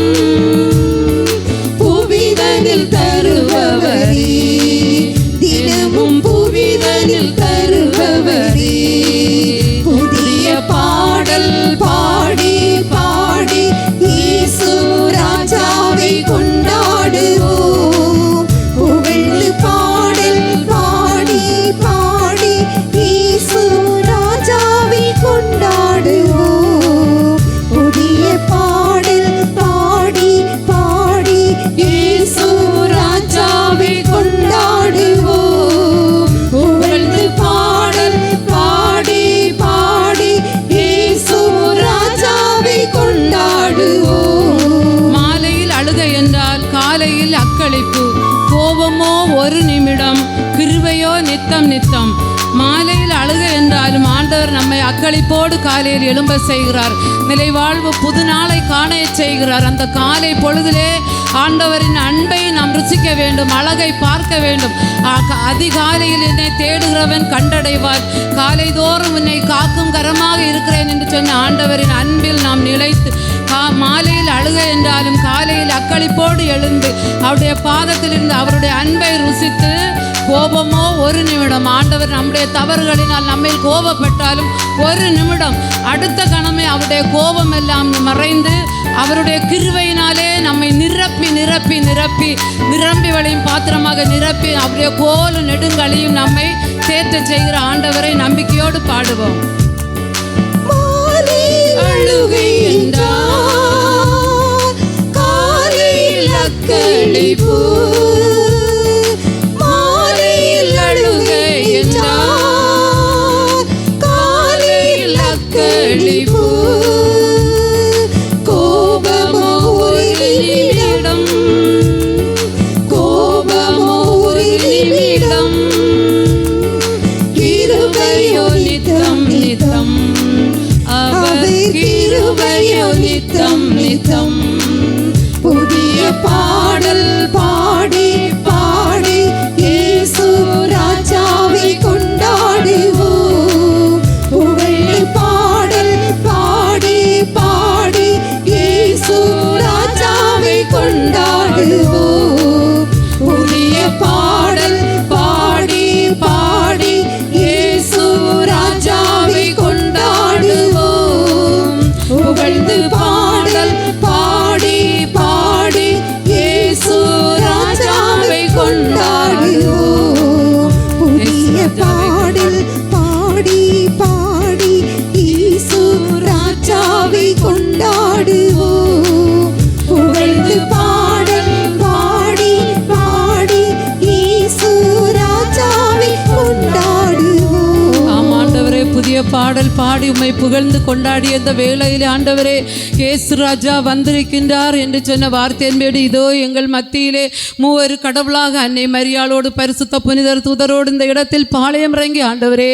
புவிதனில் தருபவரே, தினமும் புவிதனில் தருபவரே. புதிய பாடல் பாடி பாடி இயேசு ராஜாவை கொண்டாடு அழுகை என்றால் காலையில் அக்களிப்பு, கோபமோ ஒரு நிமிடம், கிருபையோ நித்தம் நித்தம். மாலையில் அழுகை என்றாலும் ஆண்டவர் நம்மை அக்களிப்போடு காலையில் எழும்ப செய்கிறார். நிலைவாழ்வு புது நாளை காண செய்கிறார். அந்த காலை பொழுதிலே ஆண்டவரின் அன்பை நாம் ருசிக்க வேண்டும், அழகை பார்க்க வேண்டும். அதிகாலையில் என்னை தேடுகிறவன் கண்டடைவார், காலைதோறும் உன்னை காக்கும் கரமாக இருக்கிறேன் என்று சொன்ன ஆண்டவரின் அன்பில் நாம் நிலைத்து மாலையில் அழுகை என்றாலும் காலையில் அக்களிப்போடு எழுந்து அவருடைய பாதத்திலிருந்து அவருடைய அன்பை ருசித்து, கோபமோ ஒரு நிமிடம். ஆண்டவர் நம்முடைய தவறுகளினால் நம்மை கோபப்பட்டாலும் ஒரு நிமிடம், அடுத்த கணமே அவருடைய கோபம் எல்லாம் மறைந்து அவருடைய கிருபையினாலே நம்மை நிரப்பி நிரப்பி நிரப்பி நிரம்பி வழியும் பாத்திரமாக நிரப்பி அவருடைய கோலும் நெடுங்களையும் நம்மை தேற்ற செய்கிற ஆண்டவரை நம்பிக்கையோடு பாடுவோம். அழுகை என்றால் காலையில் அக்களிப்பு, மாலையில் அழுகை என்றால் காலையில் அக்களிப்பு, கோபமோ ஒரு நிமிடம், கோபமோ ஒரு நிமிடம், கிருபையோ நித்தம் நித்தம், கிருபையோ நித்தம் நித்தம். புதிய பாடல் பாடி பாடி இயேசு ராஜாவை கொண்டாடுவோம். புகழ் பாடல் பாடி பாடி இயேசு ராஜாவை கொண்டாடுவோம். புதிய பாடல் பாடி பாடி இயேசு ராஜாவை கொண்டாடுவோம். புகழ்ந்து பாடல் பாடி பாடி இயேசு ராஜாவை கொண்டாடுவோம். புதிய பாடல் பாடி பாடி இயேசு ராஜாவை கொண்டாடுவோம். புகழ்ந்து பாடல் பாடி பாடி இயேசு ராஜாவை கொண்டாடுவோம். ஆண்டவரே, புதிய பாடல் பாடி உம்மை புகழ்ந்து கொண்டாடிய இந்த வேளையில் ஆண்டவரே, இயேசு ராஜா வந்திருக்கின்றார் என்று சொன்ன வார்த்தையின்படி இதோ எங்கள் மத்தியிலே மூவர் கடவுளாக அன்னை மரியாளோடு பரிசுத்த புனிதர் தூதரோடு இந்த இடத்தில் பாளையம் இறங்கி ஆண்டவரே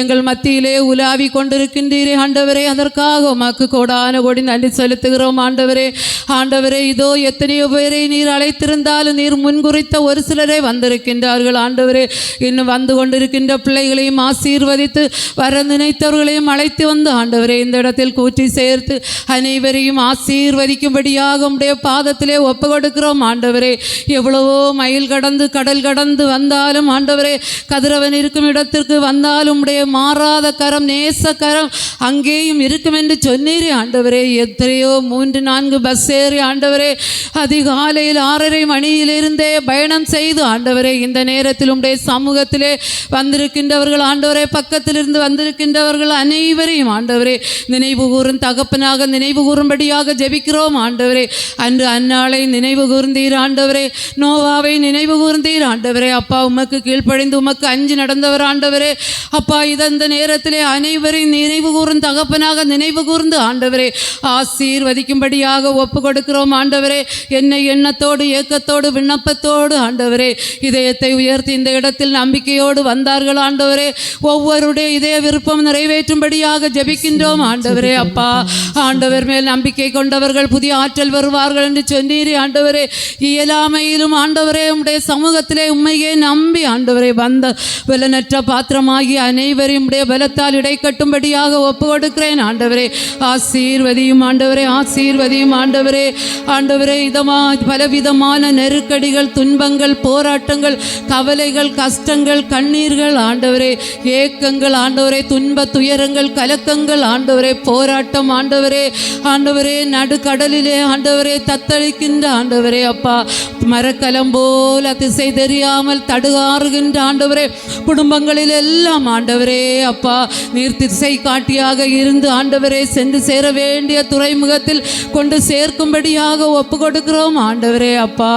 எங்கள் மத்தியிலே உலாவி கொண்டிருக்கின்றீரே ஆண்டவரே. அதற்காக உமக்கு கோடான கோடி நன்றி செலுத்துகிறோம் ஆண்டவரே. ஆண்டவரே, இதோ எத்தனையோ பேரை நீர் அழைத்திருந்தாலும் நீர் முன்குறித்த ஒரு சிலரே வந்திருக்கின்றார்கள் ஆண்டவரே. இன்னும் வந்து கொண்டிருக்கின்ற பிள்ளைகளையும் ஆசீர்வதித்து வர நினைத்தவர்களையும் அழைத்து வந்து ஆண்டவரே இந்த இடத்தில் கூட்டி சேர்த்து அனைவரையும் ஆசீர்வதிக்கும்படியாக உம்முடைய பாதத்திலே ஒப்பு கொடுக்கிறோம் ஆண்டவரே. எவ்வளவோ மயில் கடந்து கடல் கடந்து வந்தாலும் ஆண்டவரே, கதிரவன் இருக்கும் இடத்திற்கு வந்தாலும் உம்முடைய மாறாத கரம், நேச கரம் அங்கேயும் இருக்கும் என்று சொன்னீரே ஆண்டவரே. எத்தனையோ 3-4 பஸ் ஏறி ஆண்டவரே அதிகாலையில் 6:30 மணியிலிருந்தே பயணம் செய்து ஆண்டவரே இந்த நேரத்தில் உம்முடைய சமூகத்திலே வந்திருக்கின்றவர்கள் ஆண்டவரே, பக்கத்திலிருந்து வந்திருக்கின்றவர்கள் அனைவரையும் ஆண்டவரே நினைவு கூறும் தகப்பனாக நினைவு கூறும்படியாக ஜெபிக்கிறோம் ஆண்டவரே. அன்று அந்நாளை நினைவு கூர்ந்தீர் ஆண்டவரே, நோவாவை நினைவு கூர்ந்தீர் ஆண்டவரே. அப்பா, உமக்கு கீழ்ப்படிந்து உமக்கு அஞ்சு நடந்தவர் ஆண்டவரே. அப்பா, இந்த நேரத்திலே அனைவரையும் நினைவு கூறும் தகப்பனாக நினைவு கூர்ந்து ஆண்டவரே ஆசீர்வதிக்கும்படியாக ஒப்பு கொடுக்கிறோம் ஆண்டவரே. என்னை எண்ணத்தோடு ஏக்கத்தோடு விண்ணப்பத்தோடு ஆண்டவரே இதயத்தை உயர்த்தி இந்த இடத்தில் நம்பிக்கையோடு வந்தார்கள் ஆண்டவரே. ஒவ்வொருடைய இதய விருப்பம் நிறைவேற்றும்படியாக ஜெபிக்கின்றோம் ஆண்டவரே. அப்பா, ஆண்டவர் மேல் நம்பிக்கை கொண்டவர்கள் புதிய ஆற்றல் வருவார்கள் என்று சொன்னீரே ஆண்டவரே. இயலாமையிலும் ஆண்டவரே உம்முடைய சமூகத்திலே உண்மையே நம்பி ஆண்டவரே வந்த பலனற்ற பாத்திரமாகி அனைவரையும் உடைய பலத்தால் இடை கட்டும்படியாக ஒப்பு கொடுக்கிறேன் ஆண்டவரே. ஆசீர்வதியும் ஆண்டவரே, ஆசீர்வதியும் ஆண்டவரே. ஆண்டவரே, பலவிதமான நெருக்கடிகள், துன்பங்கள், போராட்டங்கள், கவலைகள், கஷ்டங்கள், கண்ணீர்கள் ஆண்டவரே, ஏக்கங்கள் ஆண்டவரே, துன்ப துயரங்கள், கலக்கங்கள் ஆண்டவரே, போராட்டம் ஆண்டவரே. ஆண்டவரே, நடுக்கடலிலே ஆண்டவரே தத்தளிக்கின்ற ஆண்டவரே அப்பா, மரக்கலம் போல திசை தெரியாமல் தடுகாறுகின்ற ஆண்டவரே குடும்பங்களில் எல்லாம் ஆண்டவரே அப்பா நீர் திசை காட்டியாக இருந்து ஆண்டவரே சென்று சேர வேண்டிய துறைமுகத்தில் கொண்டு சேர்க்கும்படியாக ஒப்பு கொடுக்கிறோம் ஆண்டவரே. அப்பா,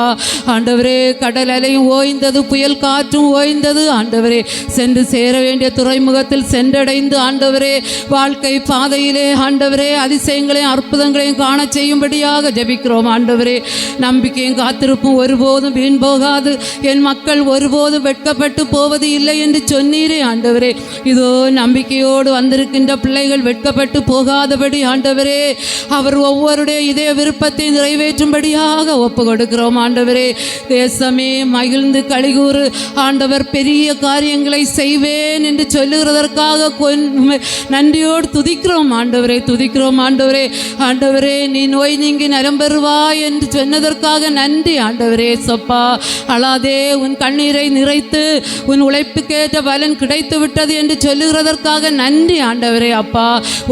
ஆண்டவரே, கடல் அலையும் ஓய்ந்தது, புயல் காற்றும் ஓய்ந்தது ஆண்டவரே. சென்று சேர வேண்டிய துறைமுகத்தில் சென்றடைந்து ஆண்டவரே வாழ்க்கை பாதையிலே ஆண்டவரே அதிசயங்களையும் அற்புதங்களையும் காண செய்யும்படியாக ஜெபிக்கிறோம் ஆண்டவரே. நம்பிக்கையும் காத்திருப்பும் ஒருபோதும் வீண் போகாது, என் மக்கள் ஒருபோதும் வெட்கப்பட்டு போவது இல்லை என்று சொன்னீரே ஆண்டவரே. இதோ நம்பிக்கையோடு வந்திருக்கின்ற பிள்ளைகள் வெட்கப்பட்டு போகாதபடி ஆண்டவரே அவர் ஒவ்வொருடைய இதய விருப்பத்தை நிறைவேற்றும்படியாக ஒப்பு கொடுக்கிறோம் ஆண்டவரே. தேசமே மகிழ்ந்து கலிகூறு ஆண்டவர், பெரிய காரியங்களை செய்வேன் என்று சொல்லுகிறதற்காக நன்றியோடு துதிக்கிறோம் ஆண்டவரே, துதிக்கிறோம் ஆண்டவரே. ஆண்டவரே நீ நோய் நீங்கி நலம் பெறுவாய் என்று சொன்னதற்காக நன்றி ஆண்டவரே. சொப்பா அழாதே, உன் கண்ணீரை நிறைத்து உன் உழைப்புக்கேற்ற பலன் கிடைத்து விட்டது என்று சொல்லுகிறதற்காக நன்றி ஆண்டவரே. அப்பா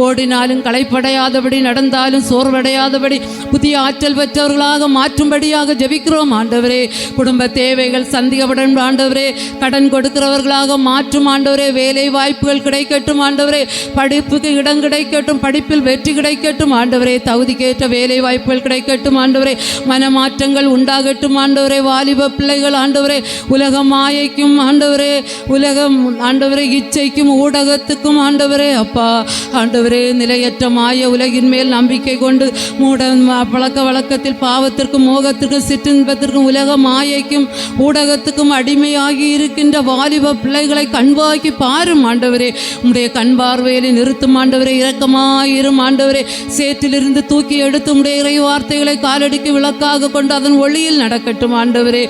ஓடினாலும் களைப்படையாதபடி, நடந்தாலும் சோர்வடையாதபடி புதிய ஆற்றல் பெற்றவர்களாக மாற்றும்படியாக ஜெபிக்கிறோம் ஆண்டவரே. குடும்ப தேவைகள் சந்திக்கப்படும் ஆண்டவரே, கடன் கொடுக்கிறவர்களாக மாற்றும் ஆண்டவரே. வேலை வாய்ப்புகள் கிடைக்கட்டும் ஆண்டவரே, படிப்புக்கு இடம் கிடைக்கட்டும், படிப்பில் வெற்றி கிடைக்கட்டும் ஆண்டவரே. தகுதிக்கேற்ற வேலை வாய்ப்புகள் கிடைக்கட்டும் ஆண்டவரே. மனமாற்றங்கள் உண்டாகட்டும் ஆண்டவரே. வாலிப பிள்ளைகள் ஆண்டவரே உலக மாயைக்கும் ஆண்டவரே, உலகம் ஆண்டவரே இச்சைக்கும் ஊடகத்துக்கும் ஆண்டவரே அப்பா ஆண்டவரே நிலையற்ற மாய உலகின் மேல் நம்பிக்கை கொண்டு மூட பழக்க வழக்கத்தில் பாவத்திற்கும் மோகத்திற்கும் சிற்றின்பத்திற்கும் உலக மாயைக்கும் ஊடகத்துக்கும் அடிமையாகி இருக்கின்ற வாலிப பிள்ளைகளை கண்வாக்கி பாரும் ஆண்டவரே. உம்முடைய கண் பார்வையிலே நிறுத்தும் ஆண்டவரே. இரக்கமாயிரும் ஆண்டவரே. சேற்றிலிருந்து தூக்கி எடுத்து உம்முடைய இறை வார்த்தைகளை காலடிக்கு விளக்காக கொண்டு அதன் ஒளியில் நடக்கட்டும் ஆண்டவரே.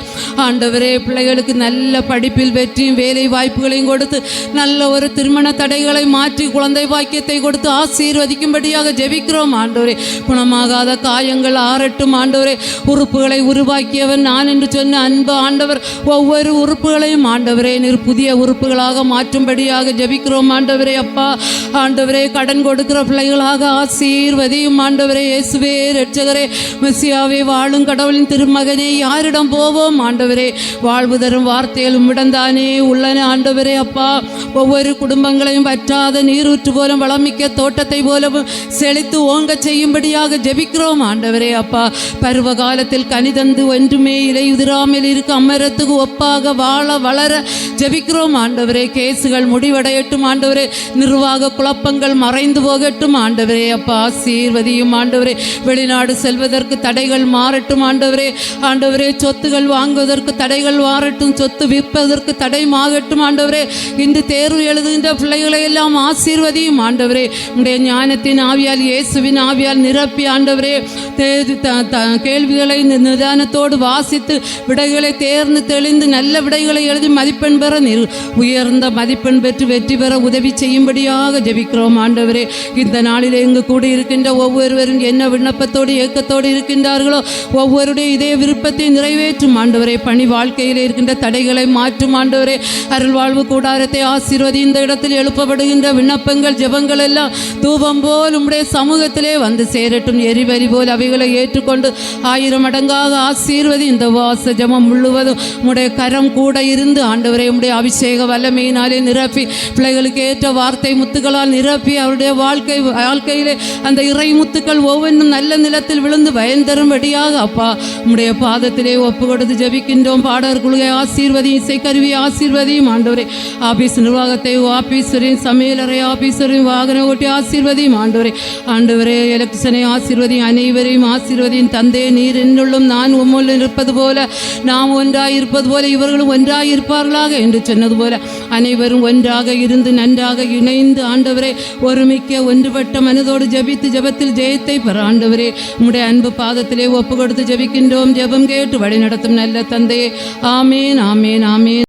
ஆண்டவரே பிள்ளைகளுக்கு நல்ல படிப்பில் வெற்றியும் வேலை வாய்ப்புகளையும் கொடுத்து நல்ல ஒரு திருமண தடைகளை மாற்றி குழந்தை பாக்கியத்தை கொடுத்து ஆசீர்வதிக்கும்படியாக ஜெபிக்கிறோம் ஆண்டவரே. குணமாகாத காயங்கள் ஆறட்டும் ஆண்டவரே. உறுப்புகளை உருவாக்கியவன் நான் என்று சொன்ன அன்பு ஆண்டவர் ஒவ்வொரு உறுப்புகளையும் ஆண்டவரே நீர் புதிய உறுப்புகளாக மாற்றும்படியாக ஜெபிக்கிறோம் ஆண்டவரே. அப்பா ஆண்டவரே கடன் கொடுக்கிற பிள்ளைகளாக ஆசீர்வதியும் ஆண்டவரே. இயேசுவே இரட்சகரே மெசியாவே வாழும் கடவுளின் திருமகனே யாரிடம் போவோம் ஆண்டவரே. வாழ்வு தரும் வார்த்தைகள் உம்மிடம்தானே உள்ளன ஆண்டவரே. அப்பா ஒவ்வொரு குடும்பங்களையும் வற்றாத நீரூற்று போலும் வளமிக்க தோட்டத்தை போலவும் செழித்து ஓங்க செய்யும்படியாக ஜெபிக்கிறோம் ஆண்டவரே. அப்பா பருவ காலத்தில் கனிதந்து ஒன்றுமே இலையுதிராமல் இருக்க அமரத்துக்கு ஒப்பாக வாழ வளர ஜெபிக்கிறோம் ஆண்டவரே. கேசுகள் முடிவடையட்டும் ஆண்டவரே. நிர்வாக குழப்பங்கள் மறைந்து போகட்டும் ஆண்டவரே. அப்பா ஆசீர்வதியும் ஆண்டவரே. வெளிநாடு செல்வதற்கு தடைகள் மாறட்டும் ஆண்டவரே. ஆண்டவரே சொத்துகள் வாங்குவதற்கு தடைகள் மாறட்டும், சொத்து விற்பதற்கு தடை மாறட்டும் ஆண்டவரே. இன்று தேர்வு எழுதுகின்ற பிள்ளைகளை எல்லாம் ஆசீர்வதியும் ஆண்டவரே. உடைய ஞானத்தின் ஆவியால் இயேசுவின் ஆவியால் நிரப்பி ஆண்டவரே கேள்விகளை நிதானத்தோடு வாசித்து விடைகளை தேர்ந்து தெளிந்து நல்ல விடைகளை எழுதி மதிப்பெண் பெற உயர்ந்த மதிப்பெண் பெற்று வெற்றி பெற உதவி செய்யும்படியாக ஜெபிக்கிறோம் ஆண்டவரே. இந்த நாளிலே இங்கு கூடியிருக்கின்ற ஒவ்வொருவரும் என்ன விண்ணப்பத்தோடு ஏக்கத்தோடு இருக்கின்றார்களோ ஒவ்வொருடைய இதே விருப்பத்தை நிறைவேற்றும் ஆண்டவரே. பணி வாழ்க்கையில் இருக்கின்ற தடைகளை மாற்றும் ஆண்டவரே. அருள்வாழ்வு கூடாரத்தை ஆசீர்வதி. இந்த இடத்தில் எழுப்பப்படுகின்ற விண்ணப்பங்கள் ஜெபங்கள் எல்லாம் தூபம் போல் உம்முடைய சமூகத்திலே வந்து சேரட்டும். எரிவரி போல் அவைகளை ஏற்றுக்கொண்டு 1000 மடங்காக ஆசீர்வதி. இந்த வாச ஜெபம் முழுவதும் உம்முடைய கரம் கூட இருந்து ஆண்டவரே உம்முடைய அபிஷேக வல்லமையினாலே நிரப்பி பிள்ளைகளுக்கு ஏற்ற வார்த்தை முத்துக்களால் நிரப்பி அவருடைய வாழ்க்கையிலே அந்த இறை முத்துக்கள் ஒவ்வொன்றும் நல்ல நிலத்தில் விழுந்து பயன்தரும்படியாக அப்பா உம்முடைய பாதத்திலே ஒப்பு கொடுத்து ஜெபிக்கின்றோம். பாடகர் குழுவை ஆசீர்வதி, இசைக்கருவியை ஆசீர்வதியும் ஆண்டவரே. ஆபீஸ் நிர்வாகத்தை ஆபீஸரின் சமையலறை ஆபீஸரின் வாகன ஓட்டி ஆசீர்வதியும் ஆண்டவரே. ஆண்டவரே எலக்ஷனை ஆசீர்வதி, அனைவரையும் ஆசீர்வதியின் தந்தை நீர் என்னுள்ளும் நான் உம்முள் இருப்பது போல நாம் ஒன்றாய் இருப்பது போல இவர்களும் ஒன்றாய் இருப்பார்களாக என்று சொன்னது போல அனைவரும் ஒன்றாக இருந்து நன்றாக இணைந்து ஆண்டவரே ஒருமிக்க ஒன்றுபட்ட மனதோடு ஜெபித்து ஜெபத்தில் ஜெயத்தை பெற ஆண்டவரே உம்முடைய அன்பு பாதத்திலே ஒப்பு கொடுத்து ஜெபிக்கின்றோம். ஜெபம் கேட்டு வழி நடத்தும் நல்ல தந்தையே. ஆமேன், ஆமேன், ஆமேன்.